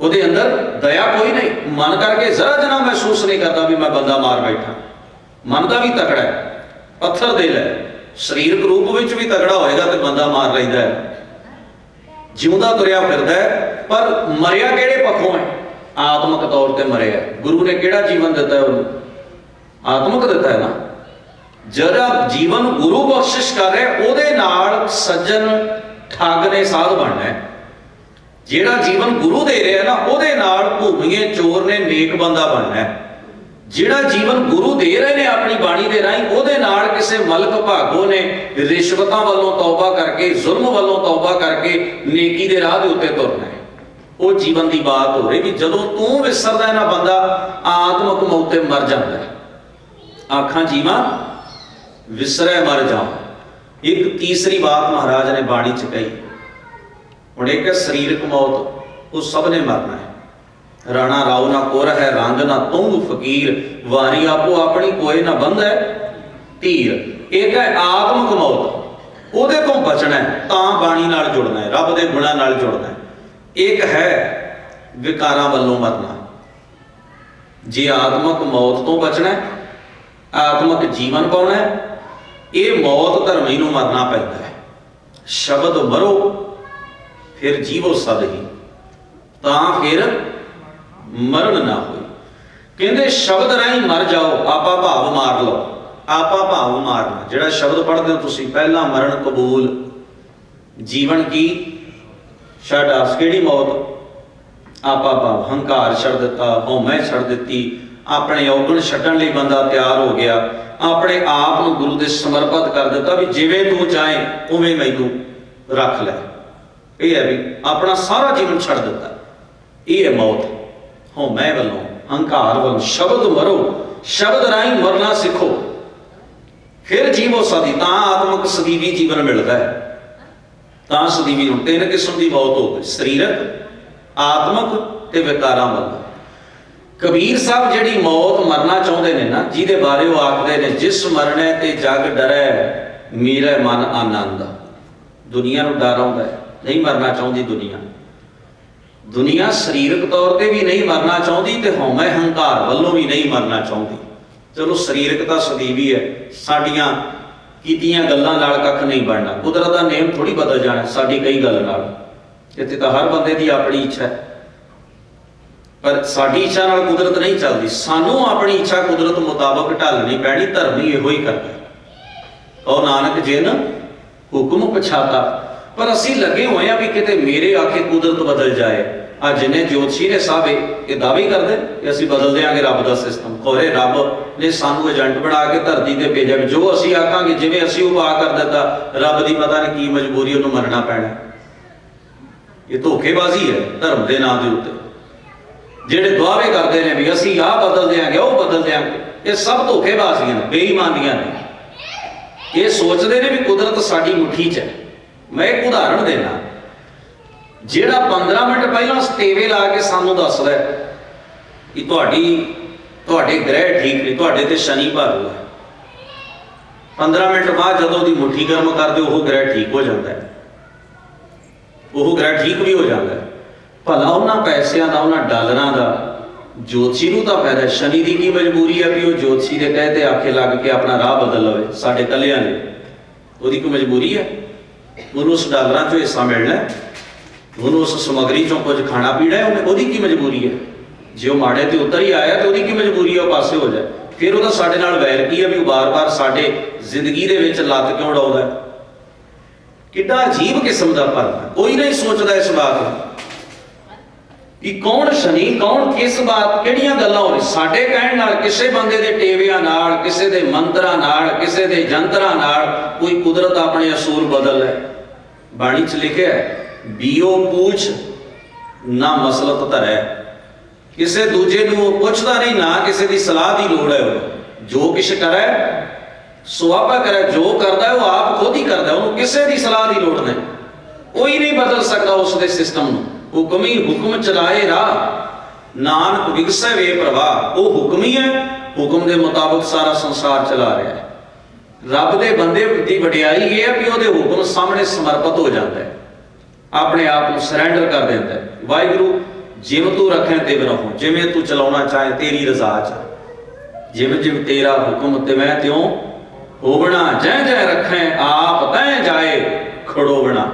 A: ਉਹਦੇ ਅੰਦਰ ਦਇਆ ਕੋਈ ਨਹੀਂ। ਮਨ ਕਰਕੇ ਜ਼ਰਾ ਜਨਾ ਮਹਿਸੂਸ ਨਹੀਂ ਕਰਦਾ ਵੀ ਮੈਂ ਬੰਦਾ ਮਾਰ ਬੈਠਾ। ਮਨ ਦਾ ਵੀ ਤਕੜਾ ਹੈ, ਪੱਥਰ ਦਿਲ ਹੈ। ਸਰੀਰਕ ਰੂਪ ਵਿੱਚ ਵੀ ਤਕੜਾ ਹੋਏਗਾ ਤੇ ਬੰਦਾ ਮਾਰ ਲੈਂਦਾ ਹੈ, ਜਿਉਂਦਾ ਤੁਰਿਆ ਫਿਰਦਾ ਹੈ। ਪਰ ਮਰਿਆ ਕਿਹੜੇ ਪੱਖੋਂ ਹੈ? ਆਤਮਿਕ ਤੌਰ ਤੇ ਮਰਿਆ। ਗੁਰੂ ਨੇ ਕਿਹੜਾ ਜੀਵਨ ਦਿੱਤਾ ਹੈ? ਉਹਨੂੰ ਆਤਮਿਕ ਦਿੱਤਾ ਹੈ ਨਾ। ਜਿਹੜਾ ਜੀਵਨ ਗੁਰੂ ਬਖਸ਼ਿਸ਼ ਕਰ ਰਿਹਾ ਉਹਦੇ ਨਾਲ ਸੱਜਣ ਠੱਗ ਨੇ ਸਾਧ ਬਣਨਾ ਹੈ। ਜਿਹੜਾ ਜੀਵਨ ਗੁਰੂ ਦੇ ਰਿਹਾ ਨਾ ਉਹਦੇ ਨਾਲ ਭੂਮੀਏ ਚੋਰ ਨੇ ਨੇਕ ਬੰਦਾ ਬਣਨਾ ਹੈ। ਜਿਹੜਾ ਜੀਵਨ ਗੁਰੂ ਦੇ ਰਹੇ ਨੇ ਆਪਣੀ ਬਾਣੀ ਦੇ ਰਾਹੀਂ ਉਹਦੇ ਨਾਲ ਕਿਸੇ ਮਲਕ ਭਾਗੋ ਨੇ ਰਿਸ਼ਵਤਾਂ ਵੱਲੋਂ ਤੌਬਾ ਕਰਕੇ, ਜ਼ੁਲਮ ਵੱਲੋਂ ਤੌਬਾ ਕਰਕੇ ਨੇਕੀ ਦੇ ਰਾਹ ਦੇ ਉੱਤੇ ਤੁਰਨਾ ਹੈ। ਉਹ ਜੀਵਨ ਦੀ ਬਾਤ ਹੋ ਰਹੀ ਵੀ ਜਦੋਂ ਤੂੰ ਵਿਸਰਦਾ ਹੈ ਨਾ ਬੰਦਾ ਆਤਮਿਕ ਮੌਤ ਤੇ ਮਰ ਜਾਂਦਾ ਹੈ। ਆਖਾਂ ਜੀਵਾਂ ਵਿਸਰੈ ਮਰ ਜਾ। ਇੱਕ ਤੀਸਰੀ ਬਾਤ ਮਹਾਰਾਜ ਨੇ ਬਾਣੀ ਚ ਕਹੀ। ਹੁਣ ਇੱਕ ਹੈ ਸਰੀਰਕ ਮੌਤ, ਉਹ ਸਭ ਨੇ ਮਰਨਾ ਹੈ। ਰਾਣਾ ਰਾਉ ਨਾ ਕੋਰ ਹੈ ਰੰਗ ਨਾ ਤੁੰਗ ਫਕੀਰ, ਵਾਰੀ ਆਪੋ ਆਪਣੀ ਕੋਏ ਨਾ ਬੰਦ ਹੈ ਧੀਰ। ਇੱਕ ਹੈ ਆਤਮਿਕ ਮੌਤ, ਉਹਦੇ ਤੋਂ ਬਚਣਾ ਹੈ ਤਾਂ ਬਾਣੀ ਨਾਲ ਜੁੜਨਾ ਹੈ, ਰੱਬ ਦੇ ਗੁਣਾਂ ਨਾਲ ਜੁੜਨਾ ਹੈ। ਇੱਕ ਹੈ ਵਿਕਾਰਾਂ ਵੱਲੋਂ ਮਰਨਾ। ਜੇ ਆਤਮਿਕ ਮੌਤ ਤੋਂ ਬਚਣਾ ਹੈ, ਆਤਮਿਕ ਜੀਵਨ ਪਾਉਣਾ ਹੈ, ਇਹ ਮੌਤ ਧਰਮੀ ਨੂੰ ਮਰਨਾ ਪੈਂਦਾ ਹੈ। ਸ਼ਬਦ ਮਰੋ ਫਿਰ ਜੀਵੋ ਸਦ ਹੀ, ਤਾਂ ਫਿਰ ਮਰਨ ਨਾ ਹੋਈ। ਕਹਿੰਦੇ ਸ਼ਬਦ ਰਾਹੀਂ ਮਰ ਜਾਓ, ਆਪਾ ਭਾਵ ਮਾਰ ਲਓ। ਆਪਾ ਭਾਵ ਮਾਰਨਾ, ਜਿਹੜਾ ਸ਼ਬਦ ਪੜ੍ਹਦੇ ਹੋ ਤੁਸੀਂ, ਪਹਿਲਾ ਮਰਨ ਕਬੂਲ, ਜੀਵਨ ਕੀ ਛੱਡ ਆਸ। ਕਿਹੜੀ ਮੌਤ? ਆਪਾ ਭਾਵ, ਹੰਕਾਰ ਛੱਡ ਦਿੱਤਾ, ਹਉਮੈ ਛੱਡ ਦਿੱਤੀ, ਆਪਣੇ ਔਗਣ ਛੱਡਣ ਲਈ ਬੰਦਾ ਤਿਆਰ ਹੋ ਗਿਆ, ਆਪਣੇ ਆਪ ਨੂੰ ਗੁਰੂ ਦੇ ਸਮਰਪਿਤ ਕਰ ਦਿੱਤਾ ਵੀ ਜਿਵੇਂ ਤੂੰ ਚਾਹੇ ਉਵੇਂ ਮੈਨੂੰ ਰੱਖ ਲੈ। ਇਹ ਹੈ ਵੀ ਆਪਣਾ ਸਾਰਾ ਜੀਵਨ ਛੱਡ ਦਿੱਤਾ। ਇਹ ਹੈ ਮੌਤ। ਹਉਮੈ ਵੱਲੋਂ, ਹੰਕਾਰ ਵੱਲੋਂ। ਸ਼ਬਦ ਮਰੋ, ਸ਼ਬਦ ਰਾਹੀਂ ਮਰਨਾ ਸਿੱਖੋ, ਫਿਰ ਜੀਵੋ ਸਦੀ, ਤਾਂ ਆਤਮਿਕ ਸਦੀਵੀ ਜੀਵਨ ਮਿਲਦਾ ਹੈ। ਤਾਂ ਸਦੀਵੀ ਨੂੰ ਤਿੰਨ ਕਿਸਮ ਦੀ ਮੌਤ ਹੋ ਗਈ, ਸਰੀਰਕ, ਆਤਮਿਕ ਤੇ ਵਿਕਾਰਾਂ ਵੱਲੋਂ। ਕਬੀਰ ਸਾਹਿਬ ਜਿਹੜੀ ਮੌਤ ਮਰਨਾ ਚਾਹੁੰਦੇ ਨੇ ਨਾ, ਜਿਹਦੇ ਬਾਰੇ ਉਹ ਆਖਦੇ ਨੇ, ਜਿਸ ਮਰਨੇ ਤੇ ਜਗ ਡਰੈ ਮੇਰਾ ਮਨ ਆਨੰਦ। ਦੁਨੀਆ ਨੂੰ ਡਰ ਆਉਂਦਾ ਹੈ, ਨਹੀਂ ਮਰਨਾ ਚਾਹੁੰਦੀ ਦੁਨੀਆ। ਦੁਨੀਆ ਸਰੀਰਕ ਤੌਰ ਤੇ ਵੀ ਨਹੀਂ ਮਰਨਾ ਚਾਹੁੰਦੀ ਤੇ ਹਉਮੈ ਹੰਕਾਰ ਵੱਲੋਂ ਵੀ ਨਹੀਂ ਮਰਨਾ ਚਾਹੁੰਦੀ। ਚਲੋ ਸਰੀਰਕ ਤਾਂ ਸਦੀਵੀ ਹੈ, ਸਾਡੀਆਂ ਕੀਤੀਆਂ ਗੱਲਾਂ ਨਾਲ ਕੱਖ ਨਹੀਂ ਬਣਨਾ। ਕੁਦਰਤ ਦਾ ਨੇਮ ਥੋੜੀ ਬਦਲ ਜਾਣਾ ਸਾਡੀ ਕਈ ਗੱਲ ਨਾਲ। ਇੱਥੇ ਤਾਂ ਹਰ ਬੰਦੇ ਦੀ ਆਪਣੀ ਇੱਛਾ ਹੈ, ਪਰ ਸਾਡੀ ਇੱਛਾ ਨਾਲ ਕੁਦਰਤ ਨਹੀਂ ਚੱਲਦੀ। ਸਾਨੂੰ ਆਪਣੀ ਇੱਛਾ ਕੁਦਰਤ ਮੁਤਾਬਕ ਢਾਲਣੀ ਪੈਣੀ। ਧਰਮੀ ਇਹੋ ਹੀ ਕਰਦਾ। ਉਹ ਨਾਨਕ ਜਿਨ ਹੁਕਮ ਪਛਾਤਾ। ਪਰ ਅਸੀਂ ਲੱਗੇ ਹੋਏ ਆ ਵੀ ਕਿਤੇ ਮੇਰੇ ਆਖੇ ਕੁਦਰਤ ਬਦਲ ਜਾਏ। ਆ ਜਿੰਨੇ ਜੋਤਸ਼ੀ ਨੇ ਸਾਹਿਬ ਇਹ ਦਾਅਵੇ ਕਰਦੇ ਕਿ ਅਸੀਂ ਬਦਲ ਦਿਆਂਗੇ ਰੱਬ ਦਾ ਸਿਸਟਮ। ਖੋਰੇ ਰੱਬ ਨੇ ਸਾਨੂੰ ਏਜੰਟ ਬਣਾ ਕੇ ਧਰਤੀ ਤੇ ਭੇਜਿਆ ਵੀ ਜੋ ਅਸੀਂ ਆਖਾਂਗੇ, ਜਿਵੇਂ ਅਸੀਂ ਉਪਾਅ ਕਰ ਦਿੱਤਾ, ਰੱਬ ਦੀ ਪਤਾ ਨਹੀਂ ਕੀ ਮਜਬੂਰੀ, ਉਹਨੂੰ ਮੰਨਣਾ ਪੈਣਾ। ਇਹ ਧੋਖੇਬਾਜ਼ੀ ਹੈ ਧਰਮ ਦੇ ਨਾਂ ਦੇ ਉੱਤੇ। ਜਿਹੜੇ ਦਾਅਵੇ ਕਰਦੇ ਨੇ ਵੀ ਅਸੀਂ ਆਹ ਬਦਲ ਦਿਆਂਗੇ, ਉਹ ਬਦਲ ਦਿਆਂਗੇ, ਇਹ ਸਭ ਧੋਖੇਬਾਜ਼ੀਆਂ ਨੇ, ਬੇਈਮਾਨੀਆਂ ਨੇ। ਇਹ ਸੋਚਦੇ ਨੇ ਵੀ ਕੁਦਰਤ ਸਾਡੀ ਮੁੱਠੀ 'ਚ ਹੈ। ਮੈਂ ਇੱਕ ਉਦਾਹਰਣ ਦੇਣਾ। ਜਿਹੜਾ 15 ਮਿੰਟ ਪਹਿਲਾਂ ਸਟੇਵੇ ਲਾ ਕੇ ਸਾਨੂੰ ਦੱਸਦਾ ਕਿ ਤੁਹਾਡੇ ਗ੍ਰਹਿ ਠੀਕ ਨੇ, ਤੁਹਾਡੇ ਤੇ ਸ਼ਨੀ ਭਾਰੂ ਹੈ, 15 ਮਿੰਟ ਬਾਅਦ ਜਦੋਂ ਉਹਦੀ ਮੁੱਠੀ ਗਰਮ ਕਰਦੇ ਉਹ ਗ੍ਰਹਿ ਠੀਕ ਹੋ ਜਾਂਦਾ ਹੈ। ਉਹ ਗ੍ਰਹਿ ਠੀਕ ਵੀ ਹੋ ਜਾਂਦਾ ਹੈ। ਭਲਾ ਉਹਨਾਂ ਪੈਸਿਆਂ ਦਾ, ਉਹਨਾਂ ਡਾਲਰਾਂ ਦਾ ज्योतिषी ਨੂੰ ਤਾਂ ਫਾਇਦਾ, ਸ਼ਨੀ ਦੀ ਕੀ ਮਜਬੂਰੀ ਹੈ ਵੀ ਉਹ ज्योतिषी ਦੇ ਕਹੇ ਤੇ ਆਖੇ ਲੱਗ ਕੇ ਆਪਣਾ ਰਾਹ ਬਦਲ ਲਵੇ ਸਾਡੇ ਕੱਲਿਆਂ ਦੇ? ਉਹਦੀ ਕੋਈ ਮਜਬੂਰੀ ਹੈ? ਉਹਨੂੰ ਉਸ ਡਾਲਰਾਂ 'ਚੋਂ ਹਿੱਸਾ ਮਿਲਣਾ, ਉਹਨੂੰ ਉਸ ਸਮੱਗਰੀ 'ਚੋਂ ਕੁਝ ਖਾਣਾ ਪੀਣਾ ਹੈ, ਉਹਦੀ ਕੀ ਮਜਬੂਰੀ ਹੈ? ਜੇ ਉਹ ਮਾੜੇ ਤੇ ਉੱਤਰ ਹੀ ਆਇਆ ਤੇ ਉਹਦੀ ਕੀ ਮਜਬੂਰੀ ਹੈ ਉਹ ਪਾਸੇ ਹੋ ਜਾਏ? ਫਿਰ ਉਹਦਾ ਸਾਡੇ ਨਾਲ ਵੈਰ ਕੀ ਹੈ ਵੀ ਉਹ ਬਾਰ-ਬਾਰ ਸਾਡੇ ਜ਼ਿੰਦਗੀ ਦੇ ਵਿੱਚ ਲੱਤ ਕਿਉਂ ਉਡਾਉਂਦਾ? ਕਿੱਡਾ ਅਜੀਬ ਕਿਸਮ ਦਾ ਭਰਮ ਹੈ। ਕੋਈ ਨਹੀਂ ਸੋਚਦਾ ਇਸ ਬਾਤ ਨੂੰ ਕਿ ਕੌਣ ਸ਼ਨੀ, ਕੌਣ ਕਿਸ ਬਾਤ, ਕਿਹੜੀਆਂ ਗੱਲਾਂ ਹੋ ਰਹੀਆਂ। ਸਾਡੇ ਕਹਿਣ ਨਾਲ, ਕਿਸੇ ਬੰਦੇ ਦੇ ਟੇਵਿਆਂ ਨਾਲ, ਕਿਸੇ ਦੇ ਮੰਤਰਾਂ ਨਾਲ, ਕਿਸੇ ਦੇ ਜੰਤਰਾਂ ਨਾਲ ਕੋਈ ਕੁਦਰਤ ਆਪਣੇ ਅਸੂਲ ਬਦਲ ਲੈ। ਬਾਣੀ 'ਚ ਲਿਖਿਆ ਬੀਓ ਪੂਛ ਨਾ ਮਸਲਤ ਧਰੈ, ਕਿਸੇ ਦੂਜੇ ਨੂੰ ਉਹ ਪੁੱਛਦਾ ਨਹੀਂ, ਨਾ ਕਿਸੇ ਦੀ ਸਲਾਹ ਦੀ ਲੋੜ ਹੈ। ਜੋ ਕਿਛ ਕਰੈ ਸੋ ਆਪੇ ਕਰੇ, ਜੋ ਕਰਦਾ ਉਹ ਆਪ ਖੁਦ ਹੀ ਕਰਦਾ, ਉਹਨੂੰ ਕਿਸੇ ਦੀ ਸਲਾਹ ਦੀ ਲੋੜ ਨਹੀਂ। ਕੋਈ ਨਹੀਂ ਬਦਲ ਸਕਦਾ ਉਸ ਦੇ ਸਿਸਟਮ ਨੂੰ। ਹੁਕਮ ਹੀ ਹੁਕਮ ਚਲਾਏ ਰਾਹ, ਨਾਨਕ ਵਿਗਸੈ ਵੇ ਪ੍ਰਵਾਹ। ਉਹ ਹੁਕਮ ਹੀ ਹੈ, ਹੁਕਮ ਦੇ ਮੁਤਾਬਕ ਸਾਰਾ ਸੰਸਾਰ ਚਲਾ ਰਿਹਾ ਹੈ। ਰੱਬ ਦੇ ਬੰਦੇ ਦੀ ਵਡਿਆਈ ਇਹ ਹੈ ਕਿ ਉਹਦੇ ਹੁਕਮ ਸਾਹਮਣੇ ਸਮਰਪਿਤ ਹੋ ਜਾਂਦਾ ਹੈ, ਆਪਣੇ ਆਪ ਨੂੰ ਸਰੈਂਡਰ ਕਰ ਦਿੰਦਾ ਹੈ। ਵਾਹਿਗੁਰੂ ਜਿਵੇਂ ਤੂੰ ਰੱਖੇ ਤਿਵੇਂ ਰਹੋ, ਜਿਵੇਂ ਤੂੰ ਚਲਾਉਣਾ ਚਾਹੇ ਤੇਰੀ ਰਜ਼ਾ 'ਚ, ਜਿਵੇਂ ਜਿਵੇਂ ਤੇਰਾ ਹੁਕਮ ਤਿਵੇਂ ਤਿਉਂ ਹੋਵਣਾ, ਜੈ ਜੈ ਰੱਖੇ ਆਪ ਤੈਂ ਜਾਏ ਖੜੋਵਣਾ।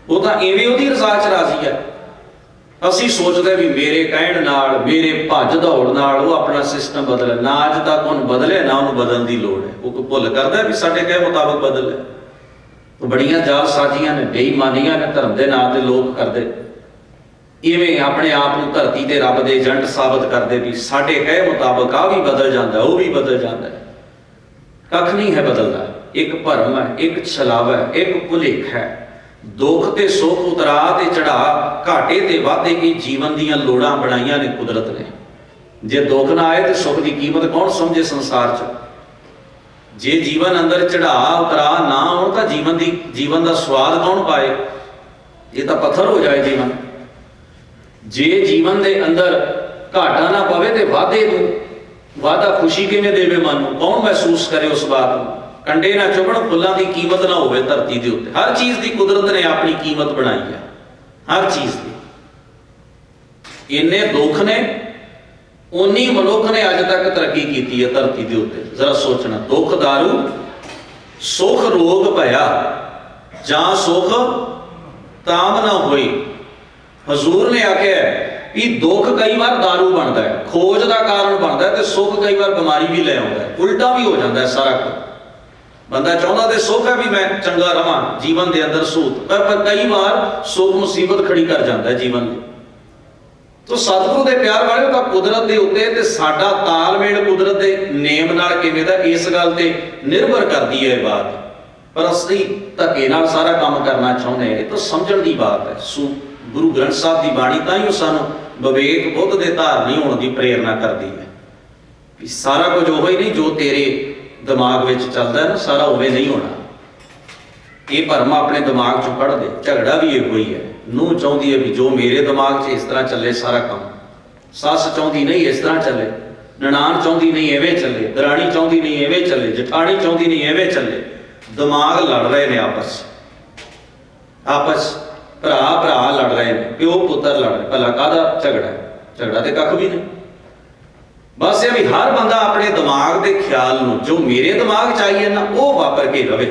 A: ਉਹ ਤਾਂ ਇਵੇਂ ਉਹਦੀ ਰਜ਼ਾ 'ਚ ਰਾਜ਼ੀ ਹੈ। ਅਸੀਂ ਸੋਚਦੇ ਵੀ ਮੇਰੇ ਕਹਿਣ ਨਾਲ, ਮੇਰੇ ਭੱਜ ਦੌੜ ਨਾਲ ਉਹ ਆਪਣਾ ਸਿਸਟਮ ਬਦਲੇ। ਨਾ ਅੱਜ ਤੱਕ ਉਹਨੂੰ ਬਦਲੇ, ਨਾ ਉਹਨੂੰ ਬਦਲਣ ਦੀ ਲੋੜ ਹੈ। ਉਹ ਭੁੱਲ ਕਰਦਾ ਵੀ ਸਾਡੇ ਕਹੇ ਮੁਤਾਬਕ ਬਦਲ ਲੈ। ਉਹ ਬੜੀਆਂ ਜਾਲਸਾਜ਼ੀਆਂ ਨੇ, ਬੇਈਮਾਨੀਆਂ ਨੇ ਧਰਮ ਦੇ ਨਾਂ ਤੇ ਲੋਕ ਕਰਦੇ। ਇਵੇਂ ਆਪਣੇ ਆਪ ਨੂੰ ਧਰਤੀ ਤੇ ਰੱਬ ਦੇ ਏਜੰਟ ਸਾਬਤ ਕਰਦੇ ਵੀ ਸਾਡੇ ਕਹੇ ਮੁਤਾਬਕ ਆ ਵੀ ਬਦਲ ਜਾਂਦਾ, ਉਹ ਵੀ ਬਦਲ ਜਾਂਦਾ। ਕੱਖ ਨਹੀਂ ਹੈ ਬਦਲਦਾ। ਇੱਕ ਭਰਮ ਹੈ, ਇੱਕ ਛਲਾਵਾ ਹੈ, ਇੱਕ ਭੁਲੇਖ ਹੈ। ਦੁੱਖ ਤੇ ਸੁੱਖ, ਉਤਰਾ ਤੇ ਚੜਾ, ਘਾਟੇ ਤੇ ਵਾਧੇ ਕੀ ਜੀਵਨ ਦੀਆਂ ਲੋੜਾਂ ਬਣਾਈਆਂ ਨੇ ਕੁਦਰਤ ਨੇ। ਜੇ ਦੁੱਖ ਨਾ ਆਏ ਤੇ ਸੁੱਖ ਦੀ ਕੀਮਤ ਕੌਣ ਸਮਝੇ ਸੰਸਾਰ 'ਚ? ਜੇ ਜੀਵਨ ਅੰਦਰ ਚੜਾ ਉਤਰਾ ਨਾ ਹੋਣ ਤਾਂ ਜੀਵਨ ਦਾ ਸਵਾਦ ਕੌਣ ਪਾਏ? ਇਹ ਤਾਂ ਪੱਥਰ ਹੋ ਜਾਏ ਜੀਵਨ। ਜੇ ਜੀਵਨ ਦੇ ਅੰਦਰ ਘਾਟਾ ਨਾ ਪਵੇ ਤੇ ਵਾਧੇ ਨੂੰ, ਵਾਧਾ ਖੁਸ਼ੀ ਕਿਵੇਂ ਦੇਵੇ ਮਨ ਨੂੰ? ਕੌਣ ਮਹਿਸੂਸ ਕਰੇ ਉਸ ਬਾਤ ਨੂੰ? ਕੰਡੇ ਨਾ ਚੁਭਣ, ਫੁੱਲਾਂ ਦੀ ਕੀਮਤ ਨਾ ਹੋਵੇ ਧਰਤੀ ਦੇ ਉੱਤੇ। ਹਰ ਚੀਜ਼ ਦੀ ਕੁਦਰਤ ਨੇ ਆਪਣੀ ਕੀਮਤ ਬਣਾਈ ਹੈ, ਹਰ ਚੀਜ਼ ਦੀ। ਇੰਨੇ ਦੁੱਖ ਨੇ, ਉਨੀ ਮਨੁੱਖ ਨੇ ਅੱਜ ਤੱਕ ਤਰੱਕੀ ਕੀਤੀ ਹੈ ਧਰਤੀ ਦੇ ਉੱਤੇ। ਜ਼ਰਾ ਸੋਚਣਾ, ਦੁੱਖ ਦਾਰੂ ਸੁਖ ਰੋਗ ਭਇਆ, ਜਾਂ ਸੁਖ ਤਾਮ ਨਾ ਹੋਈ। ਹਜ਼ੂਰ ਨੇ ਆਖਿਆ ਵੀ ਦੁੱਖ ਕਈ ਵਾਰ ਦਾਰੂ ਬਣਦਾ ਹੈ, ਖੋਜ ਦਾ ਕਾਰਨ ਬਣਦਾ, ਤੇ ਸੁੱਖ ਕਈ ਵਾਰ ਬਿਮਾਰੀ ਵੀ ਲੈ ਆਉਂਦਾ। ਉਲਟਾ ਵੀ ਹੋ ਜਾਂਦਾ ਸਾਰਾ ਕੁਝ। ਬੰਦਾ ਚਾਹੁੰਦਾ ਤੇ ਸੁੱਖ ਹੈ ਵੀ ਮੈਂ ਚੰਗਾ ਰਵਾਂ, ਜੀਵਨ ਦੇ ਅੰਦਰ ਸੂਤ, ਪਰ ਕਈ ਵਾਰ ਸੁੱਖ ਮੁਸੀਬਤ ਖੜੀ ਕਰ ਜਾਂਦਾ ਜੀਵਨ ਦੀ। ਤੋ ਸਤਿਗੁਰੂ ਦੇ ਪਿਆਰ ਵਾਲਿਓ, ਤਾਂ ਕੁਦਰਤ ਦੇ ਉੱਤੇ ਤੇ ਸਾਡਾ ਤਾਲਮੇਲ ਕੁਦਰਤ ਦੇ ਨੇਮ ਨਾਲ ਕਿਵੇਂ ਦਾ, ਇਸ ਗੱਲ ਤੇ ਨਿਰਭਰ ਕਰਦੀ ਹੈ ਇਹ ਬਾਤ। ਪਰ ਅਸੀਂ ਧੱਕੇ ਨਾਲ ਸਾਰਾ ਕੰਮ ਕਰਨਾ ਚਾਹੁੰਦੇ ਹਾਂ। ਇਹ ਤਾਂ ਸਮਝਣ ਦੀ ਬਾਤ ਹੈ। ਗੁਰੂ ਗ੍ਰੰਥ ਸਾਹਿਬ ਦੀ ਬਾਣੀ ਤਾਂ ਹੀ ਸਾਨੂੰ ਵਿਵੇਕ ਬੁੱਧ ਦੇ ਧਾਰਨੀ ਹੋਣ ਦੀ ਪ੍ਰੇਰਨਾ ਕਰਦੀ ਹੈ ਵੀ ਸਾਰਾ ਕੁਝ ਉਹ ਹੀ ਨਹੀਂ ਜੋ ਤੇਰੇ ਦਿਮਾਗ ਵਿੱਚ ਚੱਲਦਾ ਹੈ ਨਾ, ਸਾਰਾ ਉਵੇਂ ਨਹੀਂ ਹੋਣਾ। ਇਹ ਭਰਮ ਆਪਣੇ ਦਿਮਾਗ 'ਚੋਂ ਕੱਢ ਦੇ। ਝਗੜਾ ਵੀ ਇਹੋ ਹੀ ਹੈ। ਨੂੰਹ ਚਾਹੁੰਦੀ ਹੈ ਵੀ ਜੋ ਮੇਰੇ ਦਿਮਾਗ 'ਚ ਇਸ ਤਰ੍ਹਾਂ ਚੱਲੇ ਸਾਰਾ ਕੰਮ, ਸੱਸ ਚਾਹੁੰਦੀ ਨਹੀਂ ਇਸ ਤਰ੍ਹਾਂ ਚੱਲੇ, ਨਨਾਣ ਚਾਹੁੰਦੀ ਨਹੀਂ ਐਵੇਂ ਚੱਲੇ, ਦਰਾਣੀ ਚਾਹੁੰਦੀ ਨਹੀਂ ਐਵੇਂ ਚੱਲੇ, ਜਠਾਣੀ ਚਾਹੁੰਦੀ ਨਹੀਂ ਐਵੇਂ ਚੱਲੇ। ਦਿਮਾਗ ਲੜ ਰਹੇ ਨੇ ਆਪਸ ਭਰਾ ਲੜ ਰਹੇ ਨੇ, ਪਿਓ ਪੁੱਤਰ ਲੜ ਰਹੇ। ਭਲਾ ਕਾਹਦਾ ਝਗੜਾ? ਝਗੜਾ ਤੇ ਕੱਖ ਵੀ ਨਹੀਂ। ਬਸ ਇਹ ਵੀ ਹਰ ਬੰਦਾ ਆਪਣੇ ਦਿਮਾਗ ਦੇ ਖਿਆਲ ਨੂੰ, ਜੋ ਮੇਰੇ ਦਿਮਾਗ 'ਚ ਆਈ ਹੈ ਨਾ, ਉਹ ਵਾਪਰ ਕੇ ਰਵੇ।